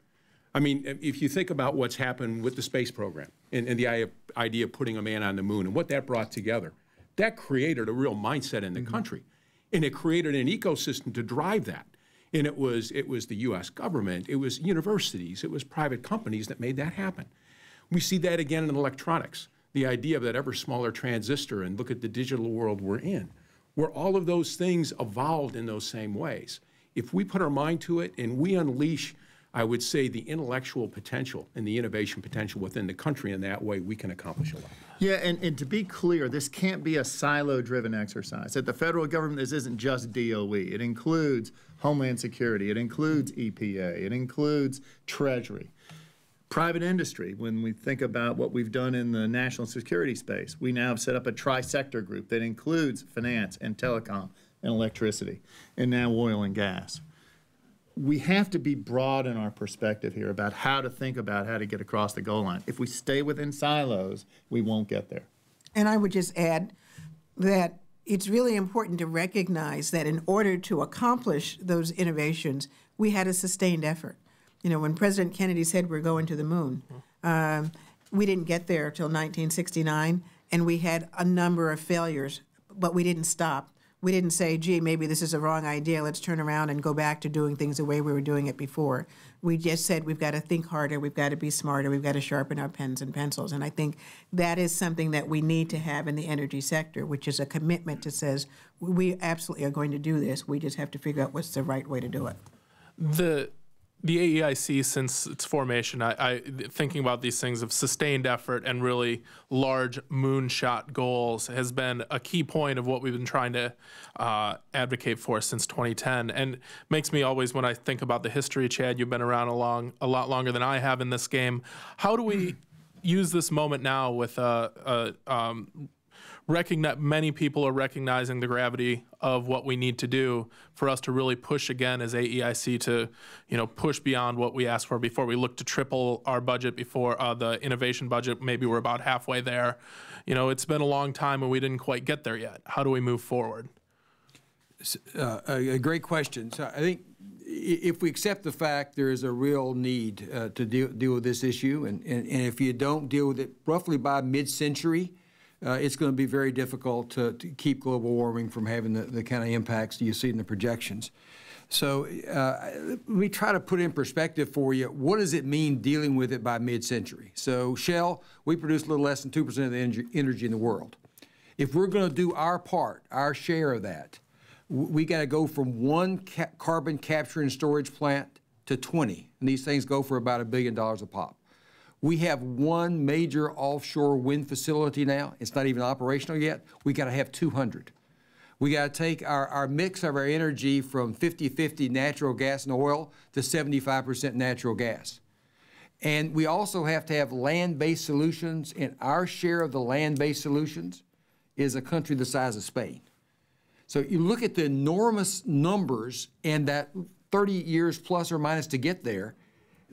I mean, if you think about what's happened with the space program and the idea of putting a man on the moon and what that brought together, that created a real mindset in the country. And it created an ecosystem to drive that. And it was the U.S. government, it was universities, it was private companies that made that happen. We see that again in electronics, the idea of that ever smaller transistor, and look at the digital world we're in, where all of those things evolved in those same ways. If we put our mind to it and we unleash, I would say, the intellectual potential and the innovation potential within the country in that way, we can accomplish a lot. Yeah, and to be clear, this can't be a silo-driven exercise. At the federal government, this isn't just DOE. It includes Homeland Security. It includes EPA. It includes Treasury. Private industry, when we think about what we've done in the national security space, we now have set up a tri-sector group that includes finance and telecom and electricity, and now oil and gas. We have to be broad in our perspective here about how to think about how to get across the goal line. If we stay within silos, we won't get there. And I would just add that it's really important to recognize that in order to accomplish those innovations, we had a sustained effort. You know, when President Kennedy said we're going to the moon, we didn't get there till 1969, and we had a number of failures, but we didn't stop. We didn't say, gee, maybe this is a wrong idea, let's turn around and go back to doing things the way we were doing it before. We just said we've got to think harder, we've got to be smarter, we've got to sharpen our pens and pencils. And I think that is something that we need to have in the energy sector, which is a commitment that says we absolutely are going to do this, we just have to figure out what's the right way to do it. The AEIC, since its formation, I thinking about these things of sustained effort and really large moonshot goals has been a key point of what we've been trying to advocate for since 2010. And makes me always, when I think about the history, Chad, you've been around a lot longer than I have in this game. How do we use this moment now with many people are recognizing the gravity of what we need to do for us to really push again as AEIC to, push beyond what we asked for before. We looked to triple our budget before the innovation budget. Maybe we're about halfway there. It's been a long time and we didn't quite get there yet. How do we move forward? A great question. So I think if we accept the fact there is a real need to deal with this issue, and if you don't deal with it roughly by mid-century, it's going to be very difficult to keep global warming from having the kind of impacts you see in the projections. So we try to put in perspective for you, what does it mean dealing with it by mid-century? So Shell, we produce a little less than 2% of the energy in the world. If we're going to do our part, our share of that, we got to go from one carbon capture and storage plant to 20. And these things go for about $1 billion a pop. We have one major offshore wind facility now. It's not even operational yet. We got to have 200. We got to take our mix of our energy from 50-50 natural gas and oil to 75% natural gas. And we also have to have land-based solutions, and our share of the land-based solutions is a country the size of Spain. So you look at the enormous numbers and that 30 years plus or minus to get there,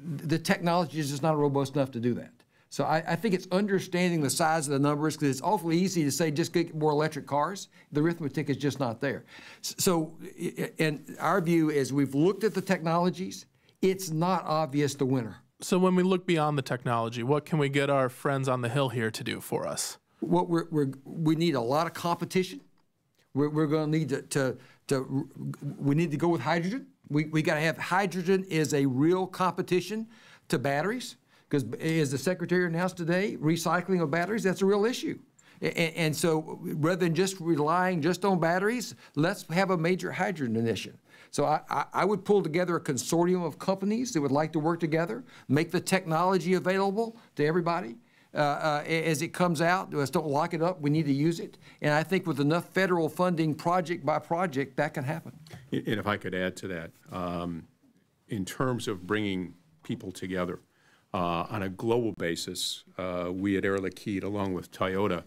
the technology is just not robust enough to do that. So I think it's understanding the size of the numbers, because it's awfully easy to say just get more electric cars. The arithmetic is just not there. So, and our view is we've looked at the technologies. It's not obvious the winner. So when we look beyond the technology, what can we get our friends on the Hill here to do for us? What we need a lot of competition. We're going to need we need to go with hydrogen. We got to have hydrogen is a real competition to batteries, because as the Secretary announced today, recycling of batteries, that's a real issue. And so rather than just relying just on batteries, let's have a major hydrogen initiative. So I would pull together a consortium of companies that would like to work together, make the technology available to everybody. As it comes out, let's don't lock it up. We need to use it. And I think with enough federal funding project by project, that can happen. And if I could add to that, in terms of bringing people together on a global basis, we at Air Liquide, along with Toyota,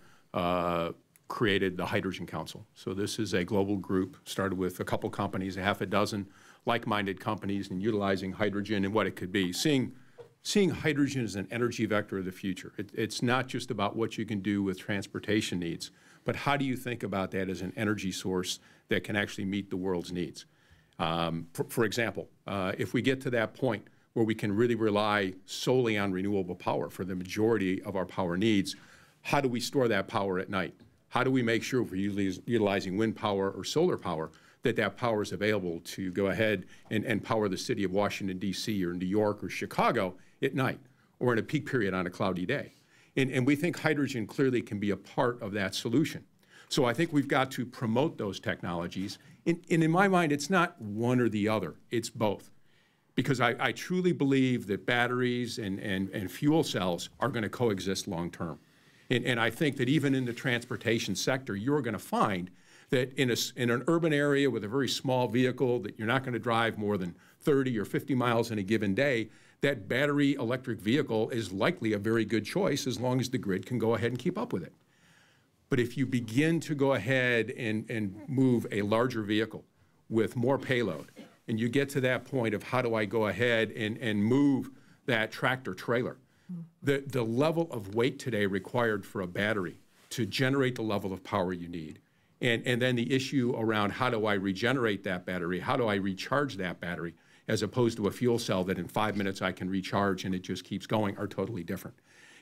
created the Hydrogen Council. So this is a global group, started with a couple companies, a half a dozen like-minded companies, and utilizing hydrogen and what it could be. Seeing hydrogen as an energy vector of the future. It's not just about what you can do with transportation needs, but how do you think about that as an energy source that can actually meet the world's needs? For example, if we get to that point where we can really rely solely on renewable power for the majority of our power needs, how do we store that power at night? How do we make sure if we're utilizing wind power or solar power that power is available to go ahead and power the city of Washington, D.C. or New York or Chicago at night or in a peak period on a cloudy day? And we think hydrogen clearly can be a part of that solution. So I think we've got to promote those technologies. And in my mind, it's not one or the other. It's both. Because I truly believe that batteries and fuel cells are going to coexist long term. And I think that even in the transportation sector, you're going to find that in an urban area with a very small vehicle that you're not going to drive more than 30 or 50 miles in a given day, that battery electric vehicle is likely a very good choice as long as the grid can go ahead and keep up with it. But if you begin to go ahead and move a larger vehicle with more payload, and you get to that point of how do I go ahead and move that tractor trailer, the level of weight today required for a battery to generate the level of power you need, and then the issue around how do I regenerate that battery, how do I recharge that battery, as opposed to a fuel cell that in 5 minutes I can recharge and it just keeps going, are totally different.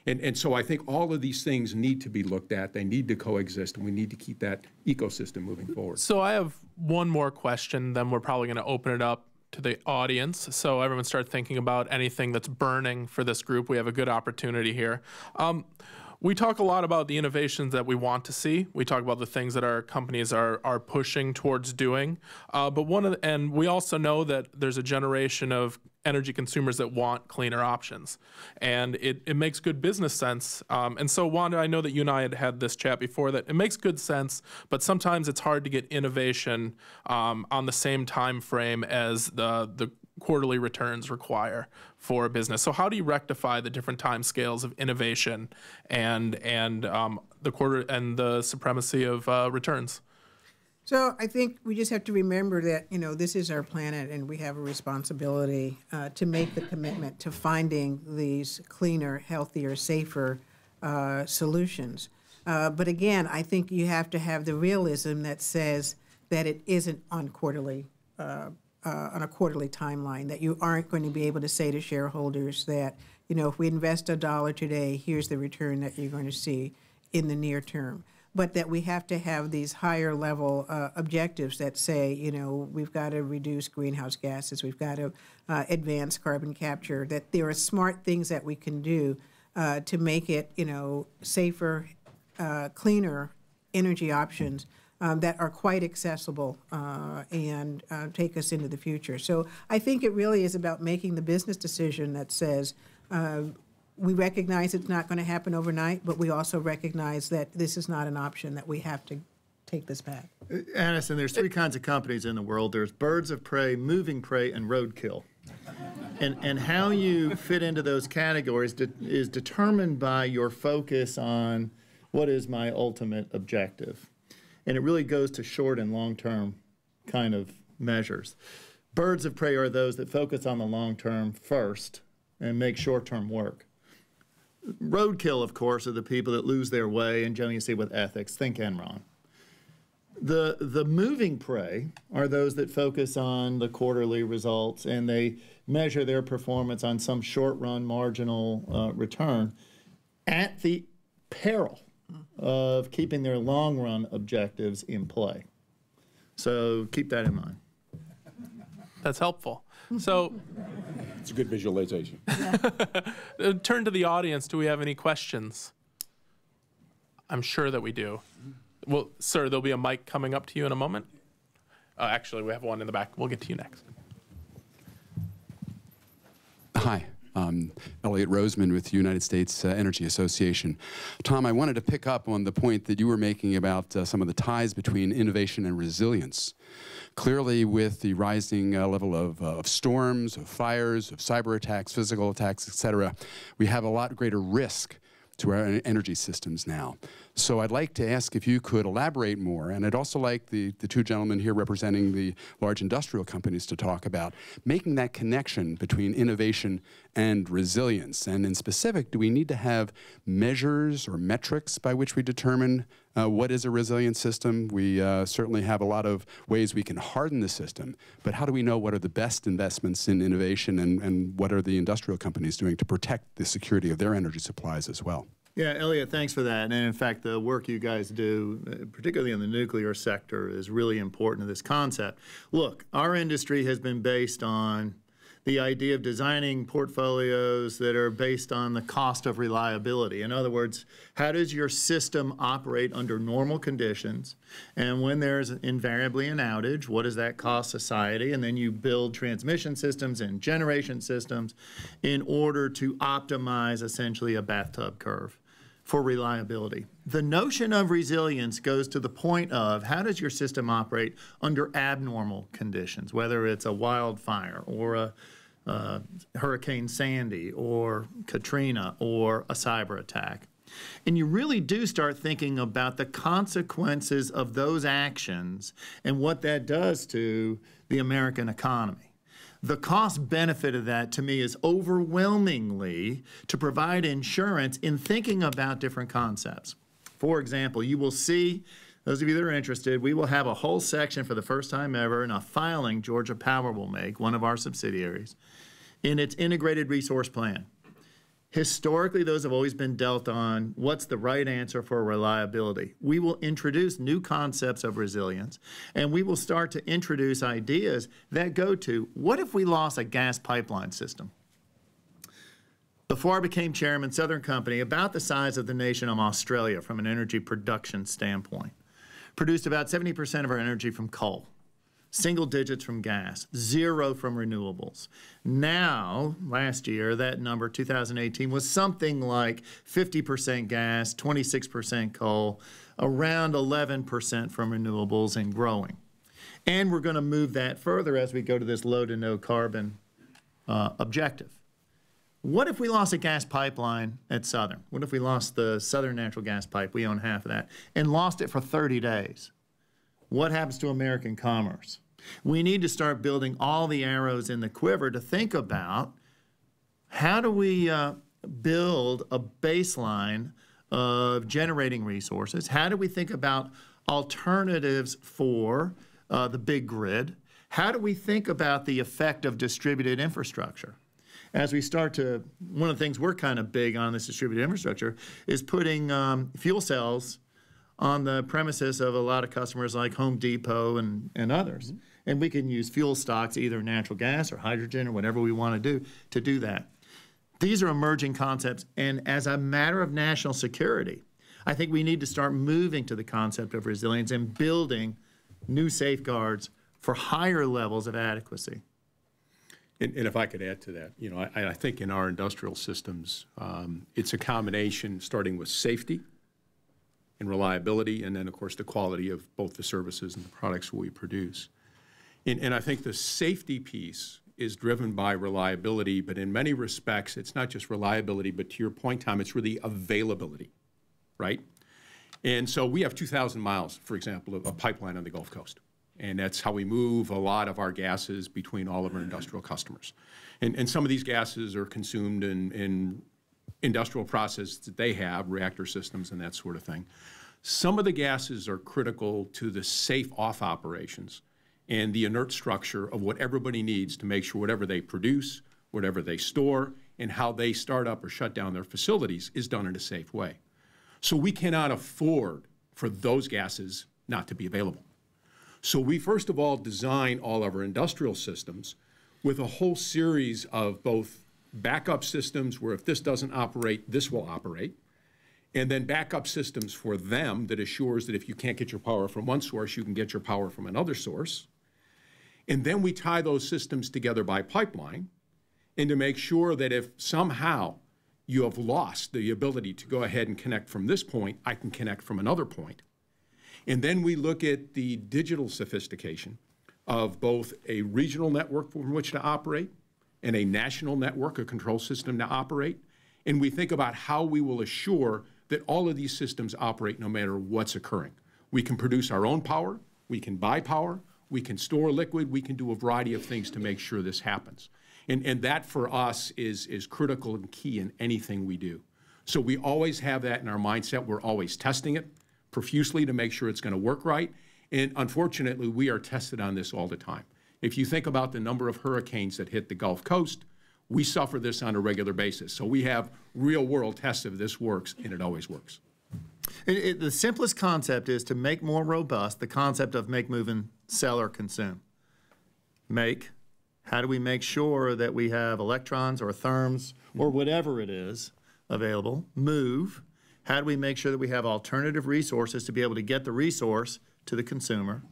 And so I think all of these things need to be looked at. They need to coexist, and we need to keep that ecosystem moving forward. So I have one more question, then we're probably going to open it up to the audience. So everyone start thinking about anything that's burning for this group. We have a good opportunity here. We talk a lot about the innovations that we want to see. We talk about the things that our companies are pushing towards doing. And we also know that there's a generation of energy consumers that want cleaner options. And it makes good business sense. And so, Wanda, I know that you and I had this chat before, that it makes good sense, but sometimes it's hard to get innovation on the same time frame as the quarterly returns require for a business. So how do you rectify the different time scales of innovation and the supremacy of returns? So I think we just have to remember that, this is our planet, and we have a responsibility to make the commitment to finding these cleaner, healthier, safer solutions. But again, I think you have to have the realism that says that it isn't on a quarterly timeline, that you aren't going to be able to say to shareholders that, if we invest $1 today, here's the return that you're going to see in the near term. But that we have to have these higher level objectives that say, we've got to reduce greenhouse gases, we've got to advance carbon capture, that there are smart things that we can do to make it, safer, cleaner energy options that are quite accessible and take us into the future. So I think it really is about making the business decision that says, we recognize it's not going to happen overnight, but we also recognize that this is not an option, that we have to take this back. Aniston, there's three kinds of companies in the world. There's birds of prey, moving prey, and roadkill. And how you fit into those categories is determined by your focus on what is my ultimate objective. And it really goes to short and long-term kind of measures. Birds of prey are those that focus on the long term first and make short-term work. Roadkill, of course, are the people that lose their way, and generally you see with ethics, think Enron. The moving prey are those that focus on the quarterly results, and they measure their performance on some short-run marginal return at the peril of keeping their long-run objectives in play. So keep that in mind. That's helpful. So it's a good visualization. Turn to the audience. Do we have any questions? I'm sure that we do. Well, sir, there'll be a mic coming up to you in a moment. Actually, we have one in the back. We'll get to you next. Hi. Elliot Roseman with the United States Energy Association. Tom, I wanted to pick up on the point that you were making about some of the ties between innovation and resilience. Clearly, with the rising level of storms, of fires, of cyber attacks, physical attacks, et cetera, we have a lot greater risk to our energy systems now. So I'd like to ask if you could elaborate more, and I'd also like the two gentlemen here representing the large industrial companies to talk about making that connection between innovation and resilience. And in specific, do we need to have measures or metrics by which we determine what is a resilient system? We certainly have a lot of ways we can harden the system, but how do we know what are the best investments in innovation, and what are the industrial companies doing to protect the security of their energy supplies as well? Yeah, Elliot, thanks for that. And in fact, the work you guys do, particularly in the nuclear sector, is really important to this concept. Look, our industry has been based on the idea of designing portfolios that are based on the cost of reliability. In other words, how does your system operate under normal conditions? And when there's invariably an outage, what does that cost society? And then you build transmission systems and generation systems in order to optimize essentially a bathtub curve for reliability. The notion of resilience goes to the point of how does your system operate under abnormal conditions, whether it's a wildfire or a Hurricane Sandy or Katrina or a cyber attack. And you really do start thinking about the consequences of those actions and what that does to the American economy. The cost benefit of that to me is overwhelmingly to provide insurance in thinking about different concepts. For example, you will see, those of you that are interested, we will have a whole section for the first time ever in a filing Georgia Power will make, one of our subsidiaries, in its integrated resource plan. Historically, those have always been dealt on what's the right answer for reliability. We will introduce new concepts of resilience, and we will start to introduce ideas that go to, what if we lost a gas pipeline system? Before I became chairman, Southern Company, about the size of the nation of Australia from an energy production standpoint, produced about 70% of our energy from coal. Single digits from gas, 0 from renewables. Now, last year, that number, 2018, was something like 50% gas, 26% coal, around 11% from renewables and growing. And we're going to move that further as we go to this low to no carbon objective. What if we lost a gas pipeline at Southern? What if we lost the Southern natural gas pipe? We own half of that. And lost it for 30 days. What happens to American commerce? We need to start building all the arrows in the quiver to think about how do we build a baseline of generating resources? How do we think about alternatives for the big grid? How do we think about the effect of distributed infrastructure? As we start to, one of the things we're kind of big on this distributed infrastructure is putting fuel cells on the premises of a lot of customers like Home Depot and others. And we can use fuel stocks, either natural gas or hydrogen or whatever we want to do that. These are emerging concepts, and as a matter of national security, I think we need to start moving to the concept of resilience and building new safeguards for higher levels of adequacy. And if I could add to that, you know, I think in our industrial systems, it's a combination starting with safety and reliability, and then, of course, the quality of both the services and the products we produce. And I think the safety piece is driven by reliability, but in many respects, it's not just reliability, but to your point, Tom, it's really availability, right? And so we have 2,000 miles, for example, of a pipeline on the Gulf Coast. And that's how we move a lot of our gases between all of our industrial customers. And some of these gases are consumed in industrial processes that they have, reactor systems and that sort of thing. Some of the gases are critical to the safe off operations and the inert structure of what everybody needs to make sure whatever they produce, whatever they store, and how they start up or shut down their facilities is done in a safe way. So we cannot afford for those gases not to be available. So we first of all design all of our industrial systems with a whole series of both backup systems where if this doesn't operate, this will operate, and then backup systems for them that assures that if you can't get your power from one source, you can get your power from another source. And then we tie those systems together by pipeline, and to make sure that if somehow you have lost the ability to go ahead and connect from this point, I can connect from another point. And then we look at the digital sophistication of both a regional network from which to operate and a national network, a control system to operate. And we think about how we will assure that all of these systems operate no matter what's occurring. We can produce our own power, we can buy power, we can store liquid, we can do a variety of things to make sure this happens. And that for us is critical and key in anything we do. So we always have that in our mindset. We're always testing it profusely to make sure it's going to work right. And unfortunately, we are tested on this all the time. If you think about the number of hurricanes that hit the Gulf Coast, we suffer this on a regular basis. So we have real-world tests of this works, and it always works. The simplest concept is to make more robust the concept of make, move, and sell or consume. Make, how do we make sure that we have electrons or therms or whatever it is available? Move, how do we make sure that we have alternative resources to be able to get the resource to the consumer?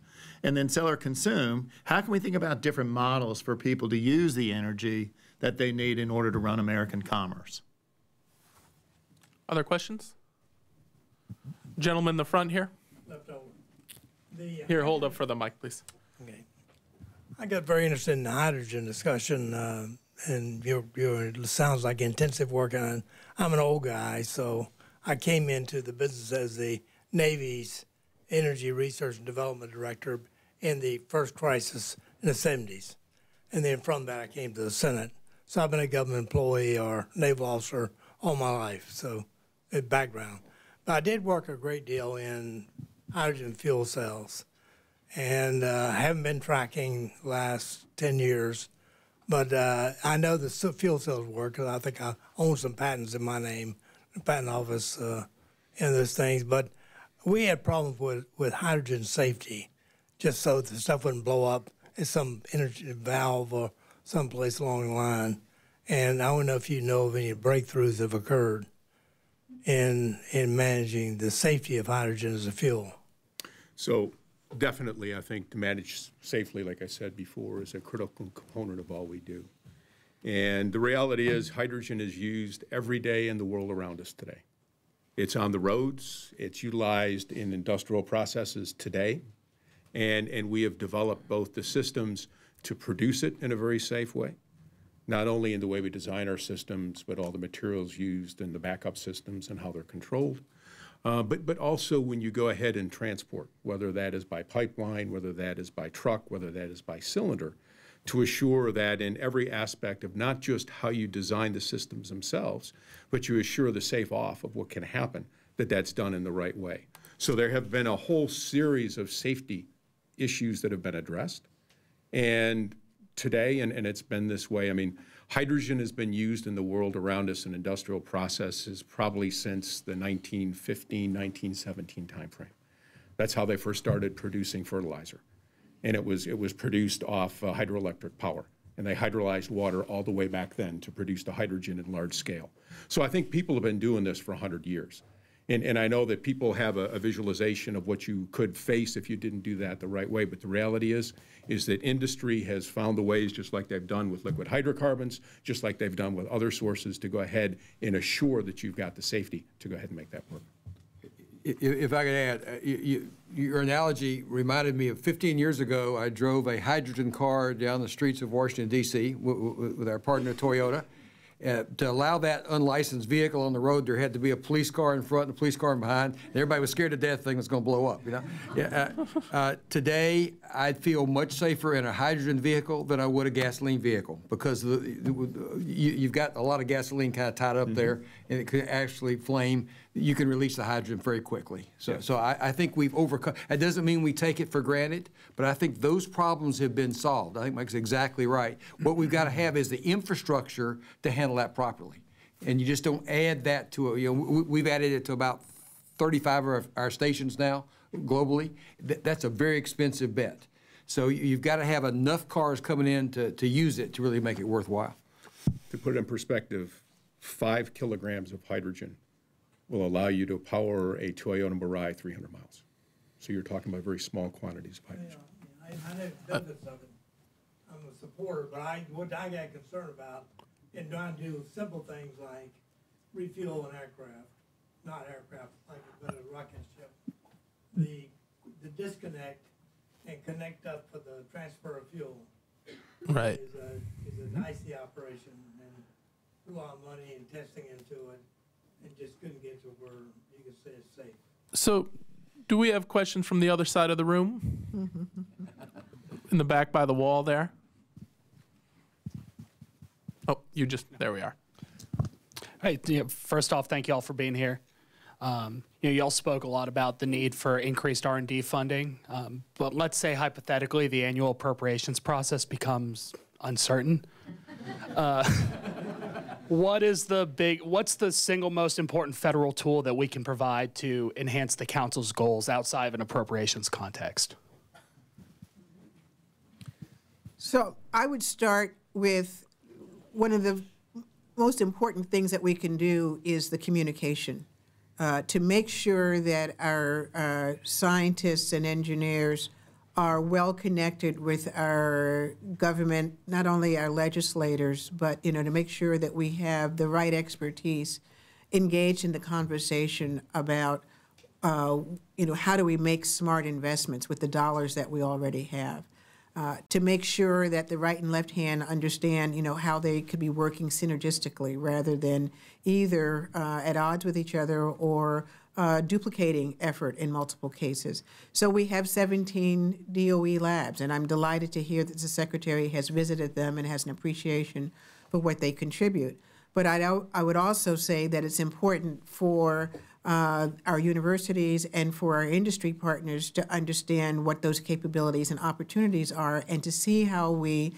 And then sell or consume, how can we think about different models for people to use the energy that they need in order to run American commerce? Other questions? Gentleman in the front here. Left over. Here, hold up for the mic, please. Okay. I got very interested in the hydrogen discussion, and it sounds like intensive work on it. I'm an old guy, so I came into the business as the Navy's Energy Research and Development Director in the first crisis in the 70s. And then from that, I came to the Senate. So I've been a government employee or naval officer all my life, so a background. But I did work a great deal in hydrogen fuel cells. And I haven't been tracking the last 10 years, but I know the fuel cells work, because I think I own some patents in my name, the patent office, in those things. But we had problems with hydrogen safety, just so the stuff wouldn't blow up at some energy valve or someplace along the line. And I don't know if you know of any breakthroughs that have occurred in managing the safety of hydrogen as a fuel. So definitely, I think to manage safely, like I said before, is a critical component of all we do. And the reality is hydrogen is used every day in the world around us today. It's on the roads, it's utilized in industrial processes today, and we have developed both the systems to produce it in a very safe way, not only in the way we design our systems, but all the materials used and the backup systems and how they're controlled. But also when you go ahead and transport, whether that is by pipeline, whether that is by truck, whether that is by cylinder, to assure that in every aspect of not just how you design the systems themselves, but you assure the safe off of what can happen, that's done in the right way. So there have been a whole series of safety issues that have been addressed. And today, and it's been this way, I mean, hydrogen has been used in the world around us in industrial processes probably since the 1915, 1917 timeframe. That's how they first started producing fertilizer. And it was produced off hydroelectric power. And they hydrolyzed water all the way back then to produce the hydrogen in large scale. So I think people have been doing this for 100 years. And I know that people have a visualization of what you could face if you didn't do that the right way. But the reality is that industry has found the ways, just like they've done with liquid hydrocarbons, just like they've done with other sources, to go ahead and assure that you've got the safety to go ahead and make that work. If I could add, your analogy reminded me of 15 years ago, I drove a hydrogen car down the streets of Washington, D.C. with our partner Toyota. To allow that unlicensed vehicle on the road, there had to be a police car in front and a police car behind. And everybody was scared to death the thing was going to blow up, you know? Yeah, today, I'd feel much safer in a hydrogen vehicle than I would a gasoline vehicle, because you've got a lot of gasoline kind of tied up there, and it could actually flame. You can release the hydrogen very quickly. So I think we've overcome. That doesn't mean we take it for granted, but I think those problems have been solved. I think Mike's exactly right. What we've got to have is the infrastructure to handle that properly. And you just don't add that to it. You know, we've added it to about 35 of our stations now globally. That's a very expensive bet. So you've got to have enough cars coming in to use it to really make it worthwhile. To put it in perspective, 5 kilograms of hydrogen will allow you to power a Toyota Mirai 300 miles. So you're talking about very small quantities of hydrogen. Yeah, I know the benefits of it. I'm a supporter, but what I got concerned about in trying to do simple things like refuel an aircraft, not aircraft, but a rocket ship. The disconnect and connect up for the transfer of fuel Right. is a dicey operation, and a lot of money and testing into it, and just couldn't get to where you could say it's safe. So, do we have questions from the other side of the room? In the back by the wall there? Oh, there we are. Hey, first off, thank you all for being here. You all spoke a lot about the need for increased R&D funding, but let's say hypothetically the annual appropriations process becomes uncertain. What's the single most important federal tool that we can provide to enhance the council's goals outside of an appropriations context? So I would start with one of the most important things that we can do is the communication. To make sure that our scientists and engineers are well connected with our government, not only our legislators, but to make sure that we have the right expertise engaged in the conversation about how do we make smart investments with the dollars that we already have? To make sure that the right and left hand understand, how they could be working synergistically rather than either at odds with each other or duplicating effort in multiple cases. So we have 17 DOE labs, and I'm delighted to hear that the Secretary has visited them and has an appreciation for what they contribute. But I would also say that it's important for our universities and for our industry partners to understand what those capabilities and opportunities are, and to see how we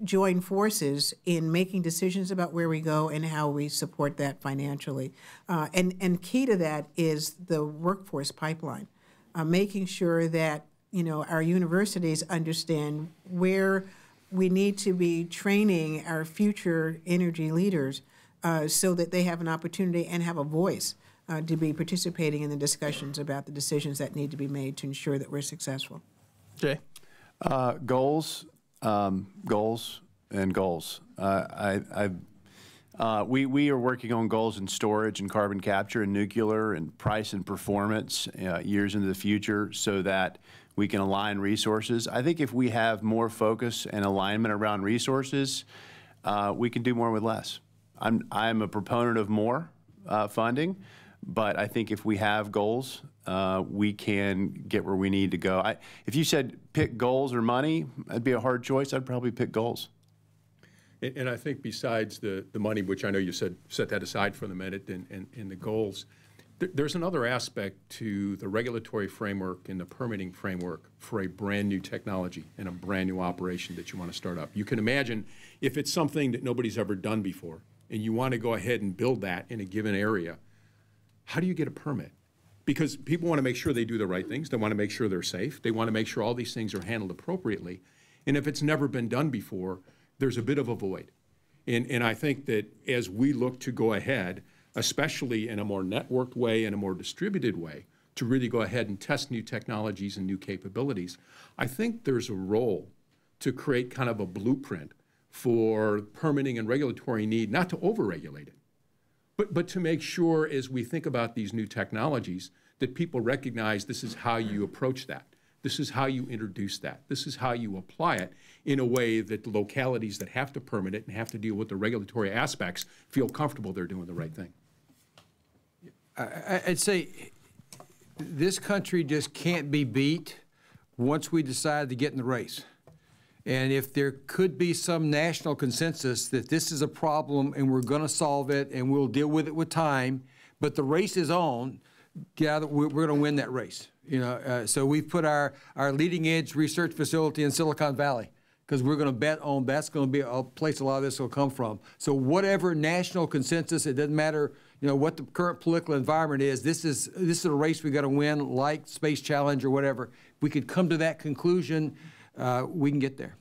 join forces in making decisions about where we go and how we support that financially. And key to that is the workforce pipeline, making sure that our universities understand where we need to be training our future energy leaders so that they have an opportunity and have a voice to be participating in the discussions about the decisions that need to be made to ensure that we're successful. Jay? Goals, goals, and goals. We are working on goals in storage and carbon capture and nuclear and price and performance years into the future so that we can align resources. I think if we have more focus and alignment around resources, we can do more with less. I'm a proponent of more funding, but I think if we have goals, we can get where we need to go. If you said pick goals or money, that'd be a hard choice. I'd probably pick goals. And I think besides the money, which I know you said set that aside for the minute, and the goals, there's another aspect to the regulatory framework and the permitting framework for a brand new technology and a brand new operation that you want to start up. You can imagine if it's something that nobody's ever done before and you want to go ahead and build that in a given area, how do you get a permit? Because people want to make sure they do the right things. They want to make sure they're safe. They want to make sure all these things are handled appropriately. And if it's never been done before, there's a bit of a void. And I think that as we look to go ahead, especially in a more networked way and a more distributed way, to really go ahead and test new technologies and new capabilities, I think there's a role to create kind of a blueprint for permitting and regulatory need, not to overregulate it, but to make sure as we think about these new technologies that people recognize this is how you approach that. This is how you introduce that. This is how you apply it in a way that the localities that have to permit it and have to deal with the regulatory aspects feel comfortable they're doing the right thing. I'd say this country just can't be beat once we decide to get in the race. And if there could be some national consensus that this is a problem and we're going to solve it and we'll deal with it with time, but the race is on, we're going to win that race. So we've put our leading edge research facility in Silicon Valley because we're going to bet on that's going to be a place a lot of this will come from. So whatever national consensus, it doesn't matter what the current political environment is, this is a race we got to win, like Space Challenge or whatever. If we could come to that conclusion, we can get there.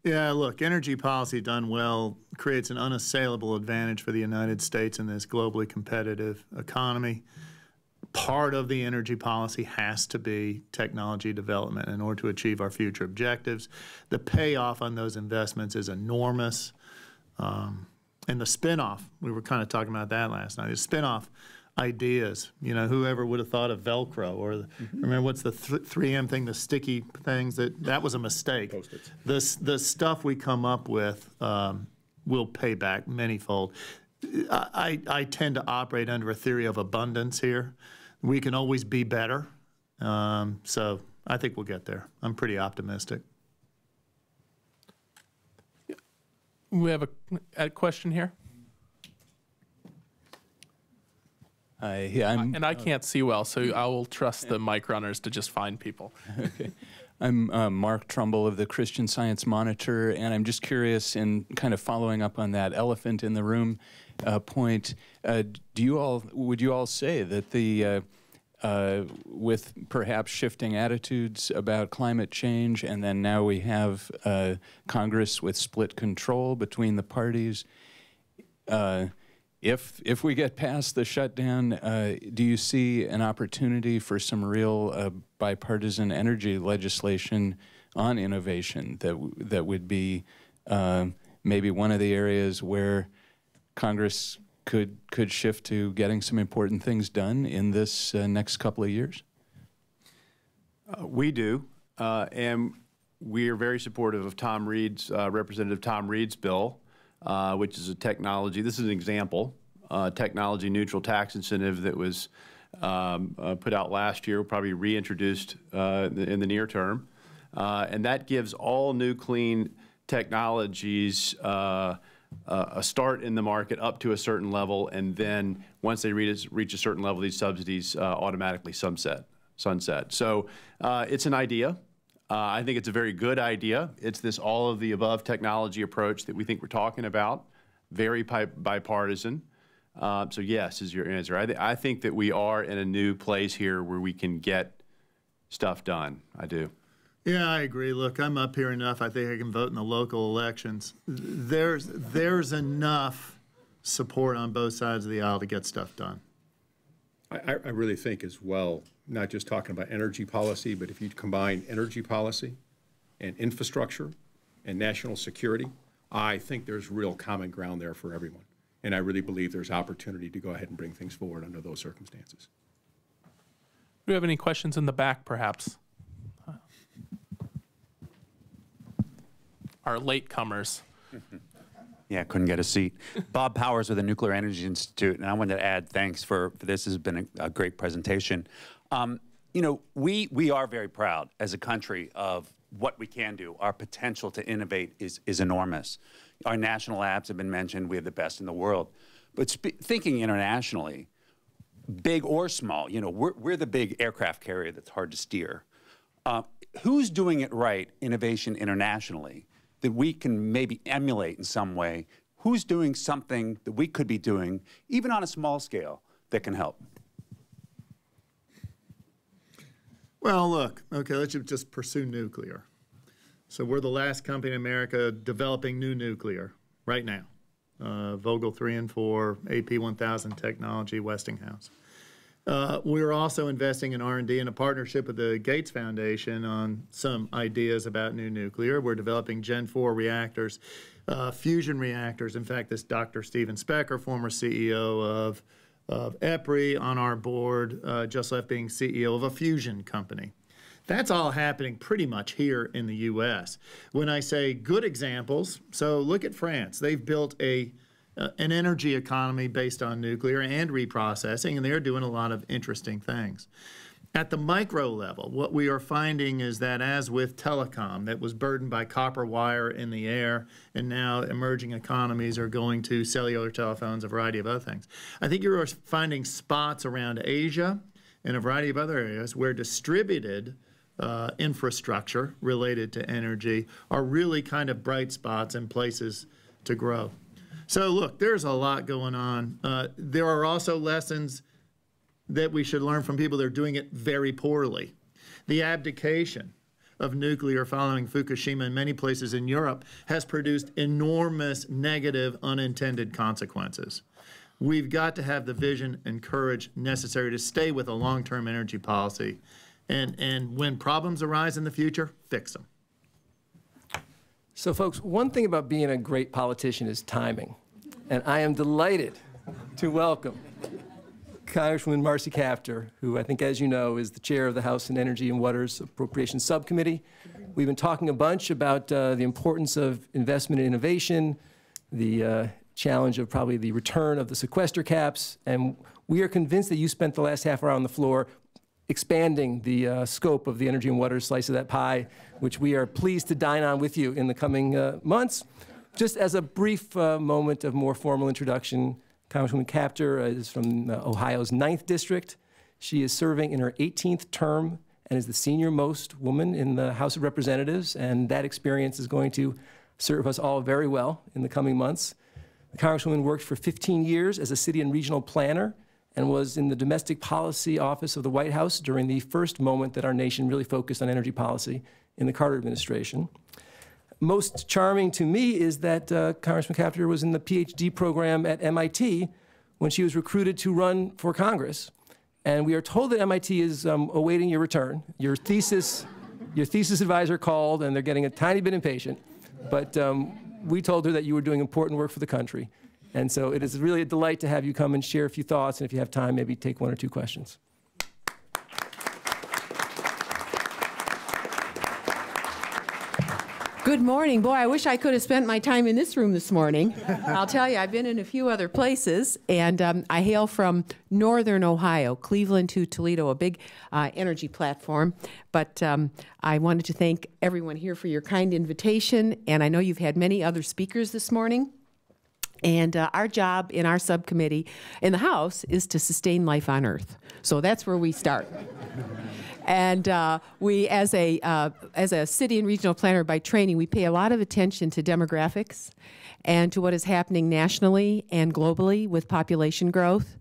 Yeah, look, energy policy done well creates an unassailable advantage for the United States in this globally competitive economy. Part of the energy policy has to be technology development in order to achieve our future objectives. The payoff on those investments is enormous. And the spinoff, we were kind of talking about that last night, the spinoff ideas, whoever would have thought of Velcro or remember what's the 3M thing, the sticky things, that was a mistake. The stuff we come up with will pay back manyfold. I tend to operate under a theory of abundance here. We can always be better. So I think we'll get there. I'm pretty optimistic. We have a question here. Yeah, and I can't see well, so I will trust the mic runners to just find people. Okay. I'm Mark Trumbull of the Christian Science Monitor, and I'm just curious, in kind of following up on that elephant in the room point, would you all say that the with perhaps shifting attitudes about climate change, and then now we have Congress with split control between the parties, if we get past the shutdown, do you see an opportunity for some real bipartisan energy legislation on innovation that would be maybe one of the areas where Congress could shift to getting some important things done in this next couple of years? We do, and we are very supportive of Tom Reed's, Representative Tom Reed's bill, which is a technology, this is an example, technology-neutral tax incentive that was put out last year, probably reintroduced in the near term. And that gives all new clean technologies a start in the market up to a certain level, and then once they reach a certain level, these subsidies automatically sunset. So it's an idea. I think it's a very good idea. It's this all-of-the-above technology approach that we think we're talking about, very bipartisan. So yes is your answer. I think that we are in a new place here where we can get stuff done. I do. Yeah, I agree. Look, I'm up here enough. I think I can vote in the local elections. There's enough support on both sides of the aisle to get stuff done. I really think as well, not just talking about energy policy, but if you combine energy policy and infrastructure and national security, I think there's real common ground there for everyone. And I really believe there's opportunity to go ahead and bring things forward under those circumstances. Do we have any questions in the back, perhaps? Our latecomers. Yeah, couldn't get a seat. Bob Powers with the Nuclear Energy Institute, and I wanted to add thanks for this. Has been a great presentation. You know, we are very proud as a country of what we can do. Our potential to innovate is enormous. Our national labs have been mentioned. We have the best in the world. But thinking internationally, big or small, you know, we're the big aircraft carrier that's hard to steer. Who's doing it right, innovation internationally, that we can maybe emulate in some way? Who's doing something that we could be doing, even on a small scale, that can help? Well, look, okay, let's just pursue nuclear. So we're the last company in America developing new nuclear right now. Vogtle 3 and 4, AP1000 technology, Westinghouse. We're also investing in R&D in a partnership with the Gates Foundation on some ideas about new nuclear. We're developing Gen 4 reactors, fusion reactors. In fact, this Dr. Steven Specker, former CEO of EPRI, on our board, just left being CEO of a fusion company. That's all happening pretty much here in the U.S. When I say good examples, so look at France. They've built an energy economy based on nuclear and reprocessing, and they're doing a lot of interesting things. At the micro level, what we are finding is that, as with telecom, that was burdened by copper wire in the air, and now emerging economies are going to cellular telephones, a variety of other things. I think you're finding spots around Asia and a variety of other areas where distributed infrastructure related to energy are really kind of bright spots and places to grow. So look, there's a lot going on. There are also lessons that we should learn from people that are doing it very poorly. The abdication of nuclear following Fukushima in many places in Europe has produced enormous negative unintended consequences. We've got to have the vision and courage necessary to stay with a long-term energy policy. And when problems arise in the future, fix them. So folks, one thing about being a great politician is timing. And I am delighted to welcome Congresswoman Marcy Kaptur, who I think, as you know, is the chair of the House Energy and Waters Appropriations Subcommittee. We've been talking a bunch about the importance of investment in innovation, the challenge of probably the return of the sequester caps, and we are convinced that you spent the last half hour on the floor expanding the scope of the energy and water slice of that pie, which we are pleased to dine on with you in the coming months. Just as a brief moment of more formal introduction, Congresswoman Kaptur is from Ohio's 9th District. She is serving in her 18th term and is the senior-most woman in the House of Representatives, and that experience is going to serve us all very well in the coming months. The Congresswoman worked for 15 years as a city and regional planner and was in the Domestic Policy Office of the White House during the first moment that our nation really focused on energy policy in the Carter administration. Most charming to me is that Congressman Kaptur was in the PhD program at MIT when she was recruited to run for Congress. And we are told that MIT is awaiting your return. Your thesis advisor called, and they're getting a tiny bit impatient. But we told her that you were doing important work for the country. And so it is really a delight to have you come and share a few thoughts, and if you have time, maybe take one or two questions. Good morning. Boy, I wish I could have spent my time in this room this morning. I'll tell you, I've been in a few other places, and I hail from northern Ohio, Cleveland to Toledo, a big energy platform. But I wanted to thank everyone here for your kind invitation, and I know you've had many other speakers this morning. And our job in our subcommittee in the House is to sustain life on Earth. So that's where we start. And we, as a city and regional planner by training, we pay a lot of attention to demographics and to what is happening nationally and globally with population growth.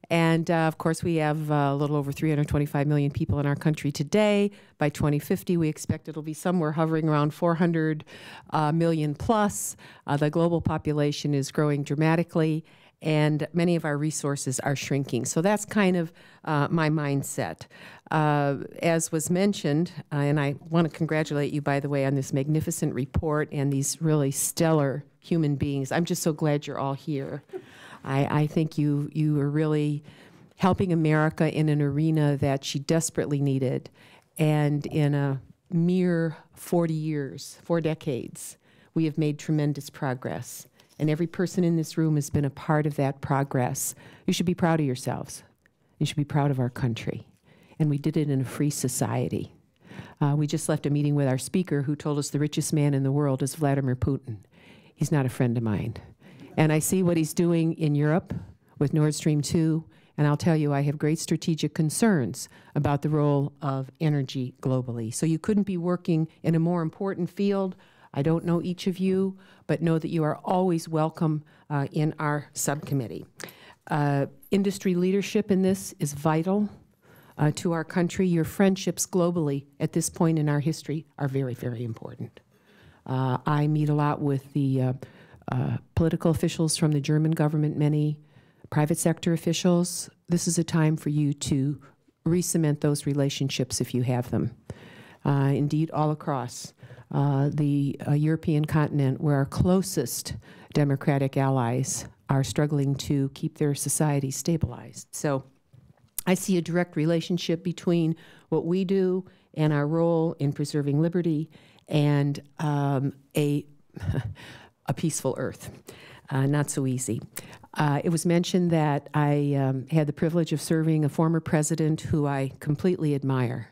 And of course, we have a little over 325 million people in our country today. By 2050, we expect it'll be somewhere hovering around 400 million plus. The global population is growing dramatically, and many of our resources are shrinking. So that's kind of my mindset. As was mentioned, and I want to congratulate you, by the way, on this magnificent report and these really stellar human beings. I'm just so glad you're all here. I think you are really helping America in an arena that she desperately needed. And in a mere 40 years, 4 decades, we have made tremendous progress. And every person in this room has been a part of that progress. You should be proud of yourselves. You should be proud of our country. And we did it in a free society. We just left a meeting with our speaker who told us the richest man in the world is Vladimir Putin. He's not a friend of mine. And I see what he's doing in Europe with Nord Stream 2, and I'll tell you, I have great strategic concerns about the role of energy globally. So you couldn't be working in a more important field. I don't know each of you, but know that you are always welcome in our subcommittee. Industry leadership in this is vital to our country. Your friendships globally at this point in our history are very, very important. I meet a lot with the political officials from the German government, many private sector officials. This is a time for you to re-cement those relationships if you have them. Indeed, all across the European continent, where our closest democratic allies are struggling to keep their societies stabilized. So I see a direct relationship between what we do and our role in preserving liberty and a peaceful Earth. Not so easy. It was mentioned that I had the privilege of serving a former president who I completely admire.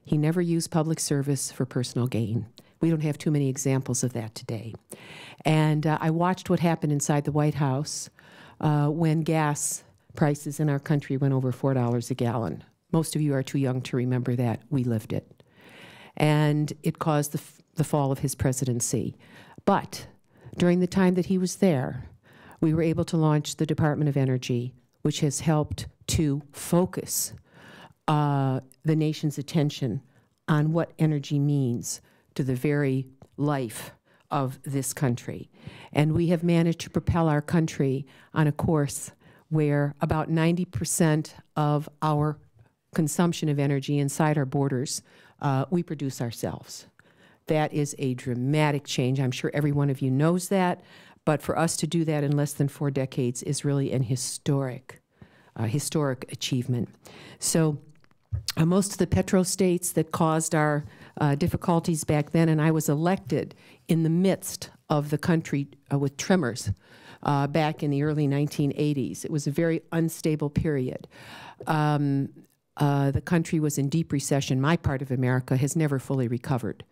He never used public service for personal gain. We don't have too many examples of that today. And I watched what happened inside the White House when gas prices in our country went over $4 a gallon. Most of you are too young to remember that. We lived it. And it caused the fall of his presidency. But during the time that he was there, we were able to launch the Department of Energy, which has helped to focus the nation's attention on what energy means to the very life of this country. And we have managed to propel our country on a course where about 90% of our consumption of energy inside our borders, we produce ourselves. That is a dramatic change. I'm sure every one of you knows that, but for us to do that in less than 4 decades is really an historic achievement. So most of the petrostates that caused our difficulties back then, and I was elected in the midst of the country with tremors back in the early 1980s. It was a very unstable period. The country was in deep recession. My part of America has never fully recovered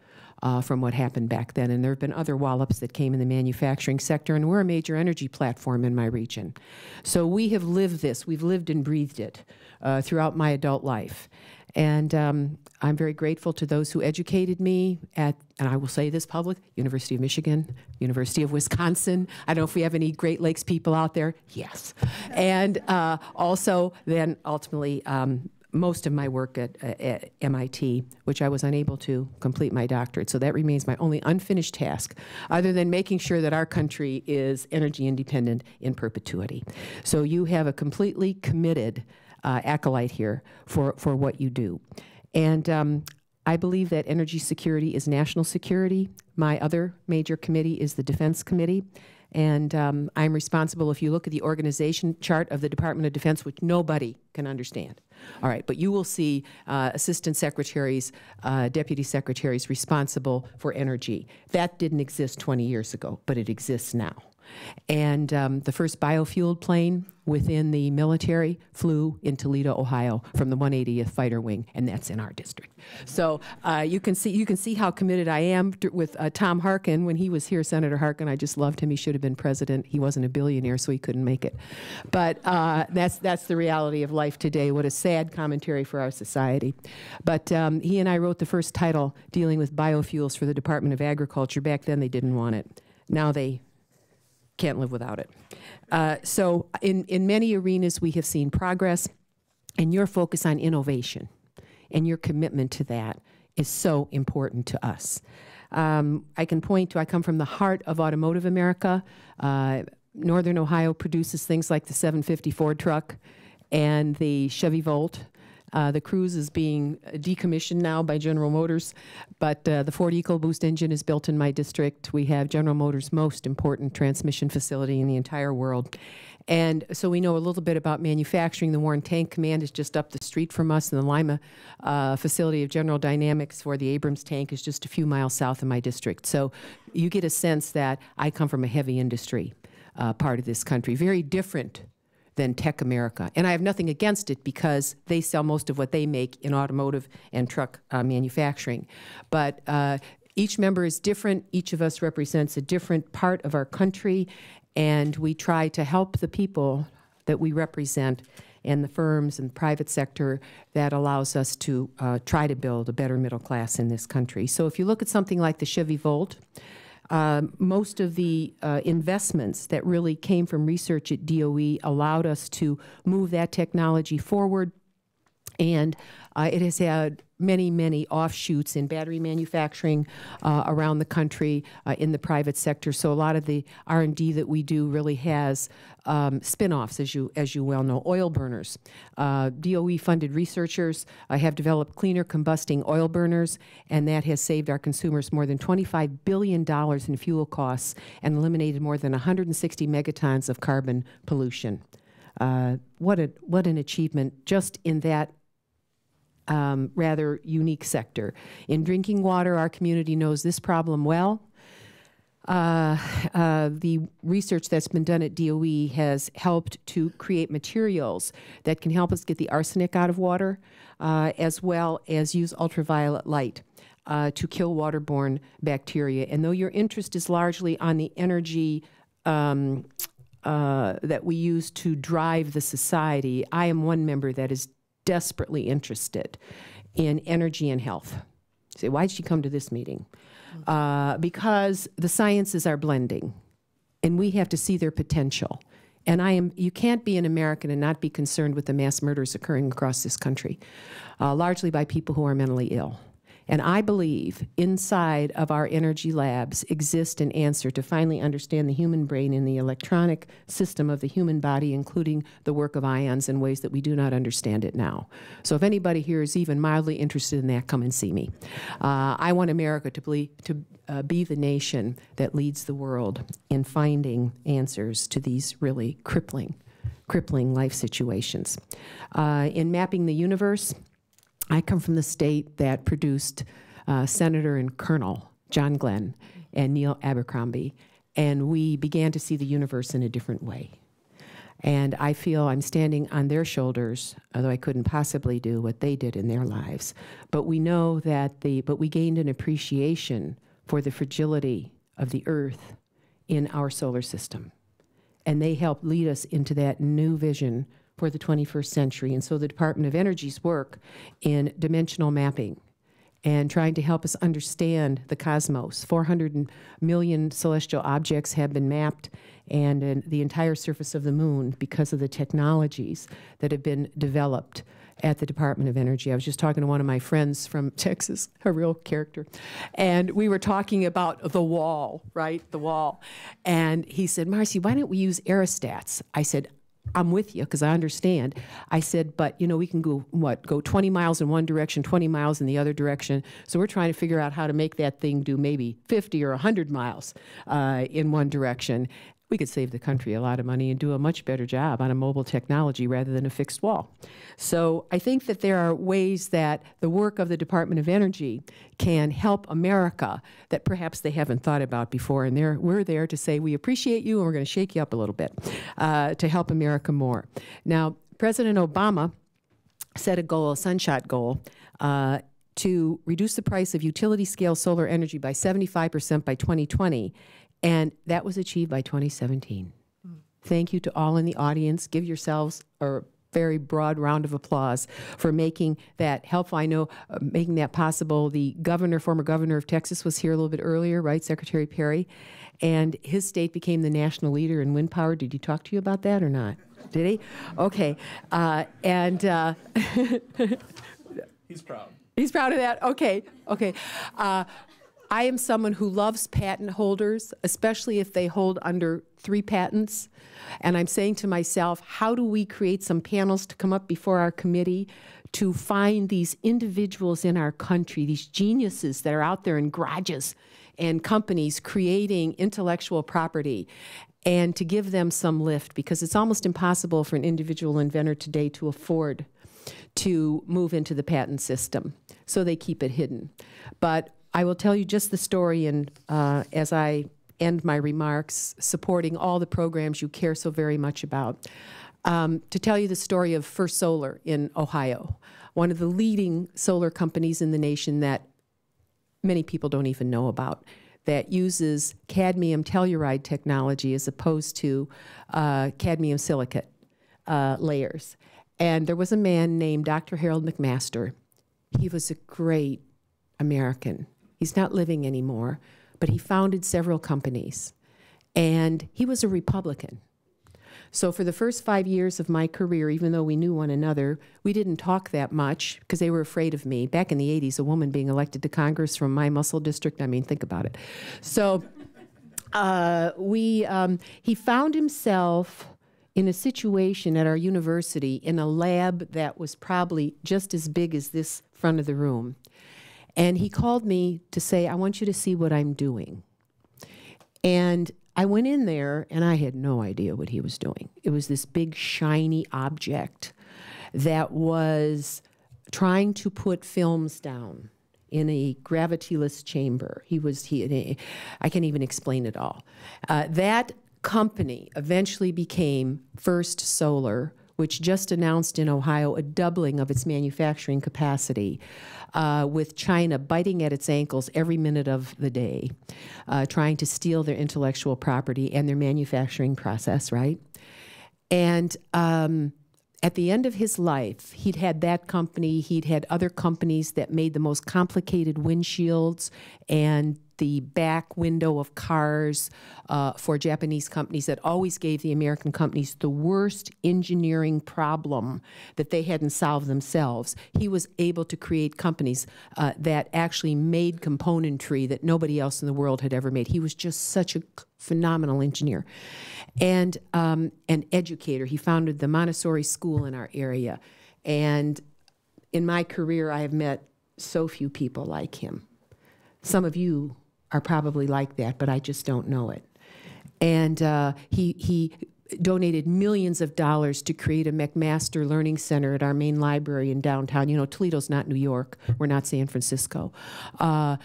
from what happened back then. And there have been other wallops that came in the manufacturing sector, and we're a major energy platform in my region. So we have lived this. We've lived and breathed it throughout my adult life. And I'm very grateful to those who educated me at, and I will say this public, University of Michigan, University of Wisconsin. I don't know if we have any Great Lakes people out there. Yes. And also then ultimately most of my work at MIT, which I was unable to complete my doctorate. So that remains my only unfinished task, other than making sure that our country is energy independent in perpetuity. So you have a completely committed acolyte here for what you do. And I believe that energy security is national security. My other major committee is the Defense Committee. And I'm responsible, if you look at the organization chart of the Department of Defense, which nobody can understand. All right, but you will see assistant secretaries, deputy secretaries responsible for energy. That didn't exist 20 years ago, but it exists now. And the first biofueled plane within the military flew in Toledo, Ohio, from the 180th Fighter Wing, and that's in our district. So you can see how committed I am with Tom Harkin. When he was here, Senator Harkin, I just loved him. He should have been president. He wasn't a billionaire, so he couldn't make it. But that's the reality of life today. What a sad commentary for our society. But he and I wrote the first title dealing with biofuels for the Department of Agriculture. Back then, they didn't want it. Now they can't live without it. So in many arenas, we have seen progress, and your focus on innovation and your commitment to that is so important to us. I can point to, I come from the heart of automotive America. Northern Ohio produces things like the 750 Ford truck and the Chevy Volt. The Cruze is being decommissioned now by General Motors, but the Ford EcoBoost engine is built in my district. We have General Motors' most important transmission facility in the entire world. And so we know a little bit about manufacturing. The Warren Tank Command is just up the street from us, and the Lima facility of General Dynamics for the Abrams tank is just a few miles south of my district. So you get a sense that I come from a heavy industry part of this country, very different than Tech America. And I have nothing against it because they sell most of what they make in automotive and truck manufacturing. But each member is different. Each of us represents a different part of our country, and we try to help the people that we represent and the firms and private sector that allows us to try to build a better middle class in this country. So if you look at something like the Chevy Volt, most of the investments that really came from research at DOE allowed us to move that technology forward, and it has had many, many offshoots in battery manufacturing around the country, in the private sector. So a lot of the R&D that we do really has spin-offs, as you well know. Oil burners. DOE-funded researchers have developed cleaner combusting oil burners, and that has saved our consumers more than $25 billion in fuel costs and eliminated more than 160 megatons of carbon pollution. What an achievement just in that rather unique sector. In drinking water, our community knows this problem well. The research that's been done at DOE has helped to create materials that can help us get the arsenic out of water, as well as use ultraviolet light to kill waterborne bacteria. And though your interest is largely on the energy that we use to drive the society, I am one member that is desperately interested in energy and health. You say, why did she come to this meeting? Because the sciences are blending, and we have to see their potential. And you can't be an American and not be concerned with the mass murders occurring across this country, largely by people who are mentally ill. And I believe inside of our energy labs exists an answer to finally understand the human brain and the electronic system of the human body, including the work of ions in ways that we do not understand it now. So if anybody here is even mildly interested in that, come and see me. I want America to be the nation that leads the world in finding answers to these really crippling life situations. In mapping the universe, I come from the state that produced Senator and Colonel John Glenn and Neil Abercrombie, and we began to see the universe in a different way. And I feel I'm standing on their shoulders, although I couldn't possibly do what they did in their lives. But we know that but we gained an appreciation for the fragility of the Earth in our solar system. And they helped lead us into that new vision for the 21st century. And so the Department of Energy's work in dimensional mapping and trying to help us understand the cosmos. 400 million celestial objects have been mapped, and the entire surface of the moon, because of the technologies that have been developed at the Department of Energy. I was just talking to one of my friends from Texas, a real character, and we were talking about the wall, right? The wall. And he said, Marcy, why don't we use aerostats? I said, I'm with you because I understand. I said, but you know, we can go 20 miles in one direction, 20 miles in the other direction. So we're trying to figure out how to make that thing do maybe 50 or 100 miles in one direction. we could save the country a lot of money and do a much better job on a mobile technology rather than a fixed wall. So I think that there are ways that the work of the Department of Energy can help America that perhaps they haven't thought about before. And we're there to say, we appreciate you and we're going to shake you up a little bit to help America more. Now, President Obama set a goal, a Sunshot goal, to reduce the price of utility-scale solar energy by 75% by 2020. And that was achieved by 2017. Thank you to all in the audience. Give yourselves a very broad round of applause for making that helpful. I know making that possible. The former governor of Texas was here a little bit earlier, right, Secretary Perry? And his state became the national leader in wind power. Did he talk to you about that or not? Did he? Okay. He's proud. He's proud of that? Okay. Okay. I am someone who loves patent holders, especially if they hold under 3 patents. And I'm saying to myself, how do we create some panels to come up before our committee to find these individuals in our country, these geniuses that are out there in garages and companies creating intellectual property, and to give them some lift, because it's almost impossible for an individual inventor today to afford to move into the patent system. So they keep it hidden. But I will tell you just the story, and as I end my remarks, supporting all the programs you care so very much about, to tell you the story of First Solar in Ohio, one of the leading solar companies in the nation that many people don't even know about, that uses cadmium telluride technology as opposed to cadmium silicate layers. And there was a man named Dr. Harold McMaster. He was a great American. He's not living anymore, but he founded several companies. And he was a Republican. So for the first 5 years of my career, even though we knew one another, we didn't talk that much because they were afraid of me. Back in the 80s, a woman being elected to Congress from my muscle district, I mean, think about it. So he found himself in a situation at our university in a lab that was probably just as big as this front of the room. And he called me to say, I want you to see what I'm doing. And I went in there, and I had no idea what he was doing. It was this big, shiny object that was trying to put films down in a gravityless chamber. I can't even explain it all. That company eventually became First Solar, which just announced in Ohio a doubling of its manufacturing capacity, with China biting at its ankles every minute of the day, trying to steal their intellectual property and their manufacturing process, right? And at the end of his life, he'd had that company, he'd had other companies that made the most complicated windshields and the back window of cars for Japanese companies that always gave the American companies the worst engineering problem that they hadn't solved themselves. He was able to create companies that actually made componentry that nobody else in the world had ever made. He was just such a phenomenal engineer and an educator. He founded the Montessori school in our area. And in my career, I have met so few people like him. Some of you are probably like that, but I just don't know it. And he donated millions of dollars to create a McMaster Learning Center at our main library in downtown. You know, Toledo's not New York. We're not San Francisco. But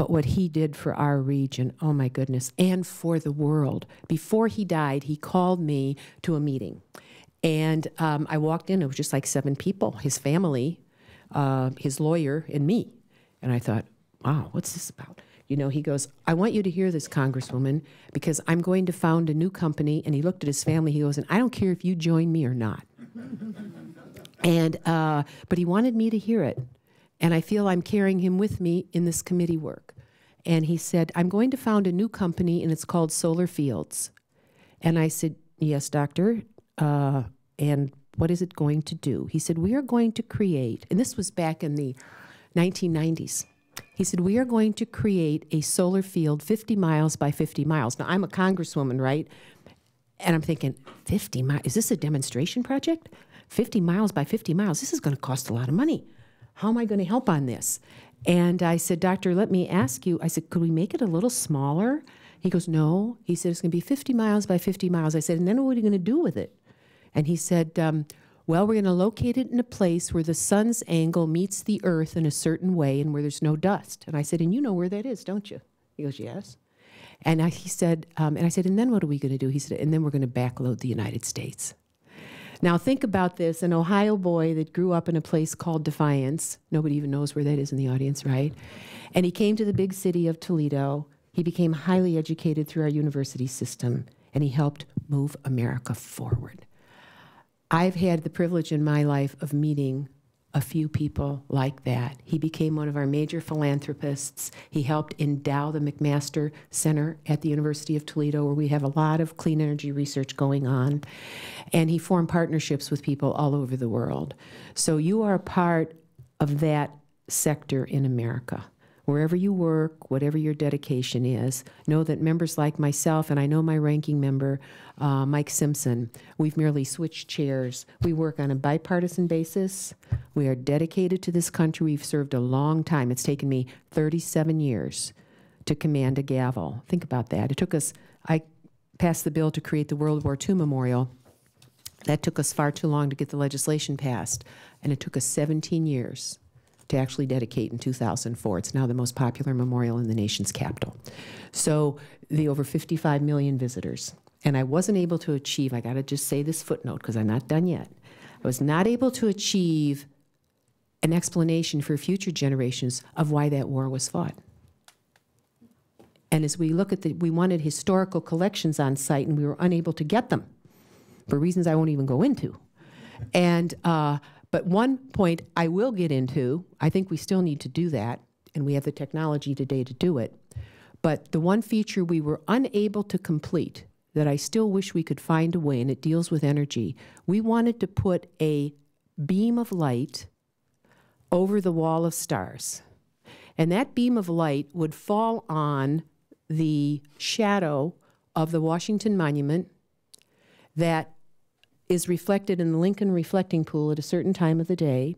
what he did for our region, oh my goodness, and for the world. Before he died, he called me to a meeting. And I walked in, it was just like 7 people, his family, his lawyer, and me. And I thought, wow, what's this about? You know, he goes, I want you to hear this, Congresswoman, because I'm going to found a new company. And he looked at his family, he goes, and I don't care if you join me or not. And, but he wanted me to hear it. And I feel I'm carrying him with me in this committee work. And he said, I'm going to found a new company, and it's called Solar Fields. And I said, yes, doctor, and what is it going to do? He said, we are going to create, and this was back in the 1990s. He said, we are going to create a solar field 50 miles by 50 miles. Now, I'm a congresswoman, right? And I'm thinking, 50 miles? Is this a demonstration project? 50 miles by 50 miles? This is going to cost a lot of money. How am I going to help on this? And I said, doctor, let me ask you. I said, could we make it a little smaller? He goes, no. He said, it's going to be 50 miles by 50 miles. I said, and then what are you going to do with it? And he said, well, we're going to locate it in a place where the sun's angle meets the earth in a certain way and where there's no dust. And I said, and you know where that is, don't you? He goes, yes. And he said, and I said, and then what are we going to do? He said, and then we're going to backload the United States. Now think about this, an Ohio boy that grew up in a place called Defiance. Nobody even knows where that is in the audience, right? And he came to the big city of Toledo. He became highly educated through our university system, and he helped move America forward. I've had the privilege in my life of meeting a few people like that. He became one of our major philanthropists. He helped endow the McMaster Center at the University of Toledo, where we have a lot of clean energy research going on. And he formed partnerships with people all over the world. So you are a part of that sector in America. Wherever you work, whatever your dedication is, know that members like myself, and I know my ranking member, Mike Simpson, we've merely switched chairs. We work on a bipartisan basis. We are dedicated to this country. We've served a long time. It's taken me 37 years to command a gavel. Think about that. It took us, I passed the bill to create the World War II Memorial. That took us far too long to get the legislation passed, and it took us 17 years to actually dedicate in 2004. It's now the most popular memorial in the nation's capital. So the over 55 million visitors. And I wasn't able to achieve, I got to just say this footnote because I'm not done yet. I was not able to achieve an explanation for future generations of why that war was fought. And as we look at we wanted historical collections on site, and we were unable to get them for reasons I won't even go into. And but one point I will get into, I think we still need to do that, and we have the technology today to do it. But the one feature we were unable to complete that I still wish we could find a way, and it deals with energy, we wanted to put a beam of light over the wall of stars. And that beam of light would fall on the shadow of the Washington Monument that is reflected in the Lincoln reflecting pool at a certain time of the day,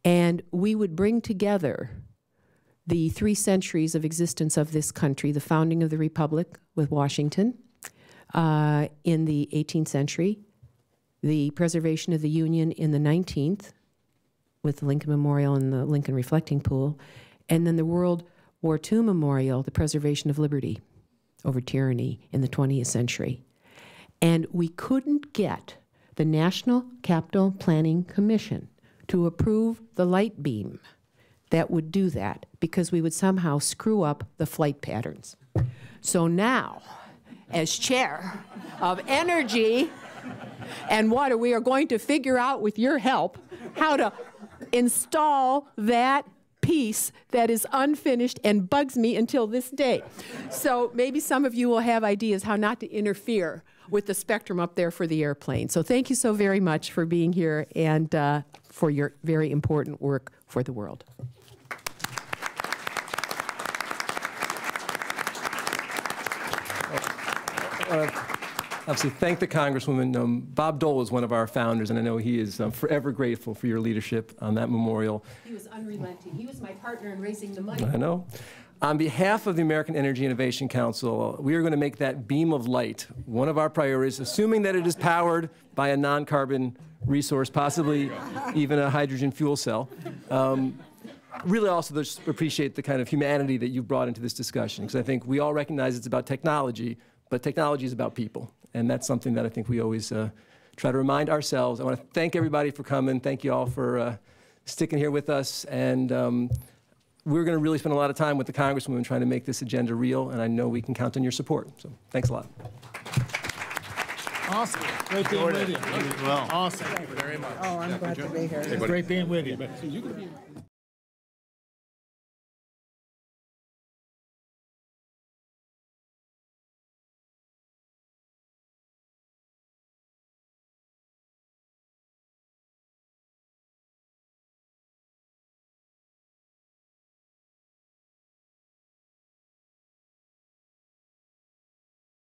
and we would bring together the 3 centuries of existence of this country, the founding of the Republic with Washington in the 18th century, the preservation of the Union in the 19th with the Lincoln Memorial and the Lincoln reflecting pool, and then the World War II Memorial, the preservation of liberty over tyranny in the 20th century. And we couldn't get the National Capital Planning Commission to approve the light beam that would do that because we would somehow screw up the flight patterns. So now, as chair of Energy and Water, we are going to figure out with your help how to install that piece that is unfinished and bugs me until this day. So maybe some of you will have ideas how not to interfere with the spectrum up there for the airplane. So thank you so very much for being here and for your very important work for the world. Obviously, thank the Congresswoman. Bob Dole is one of our founders, and I know he is forever grateful for your leadership on that memorial. He was unrelenting. He was my partner in raising the money. I know. On behalf of the American Energy Innovation Council, we are going to make that beam of light one of our priorities, assuming that it is powered by a non-carbon resource, possibly even a hydrogen fuel cell. Really also just appreciate the kind of humanity that you've brought into this discussion, because I think we all recognize it's about technology, but technology is about people. And that's something that I think we always try to remind ourselves. I want to thank everybody for coming. Thank you all for sticking here with us. And we're going to really spend a lot of time with the Congresswoman trying to make this agenda real, and I know we can count on your support. So thanks a lot. Awesome. Great being with you. Well. Awesome. Thank you very much. Oh, I'm glad to be here. Great being with you.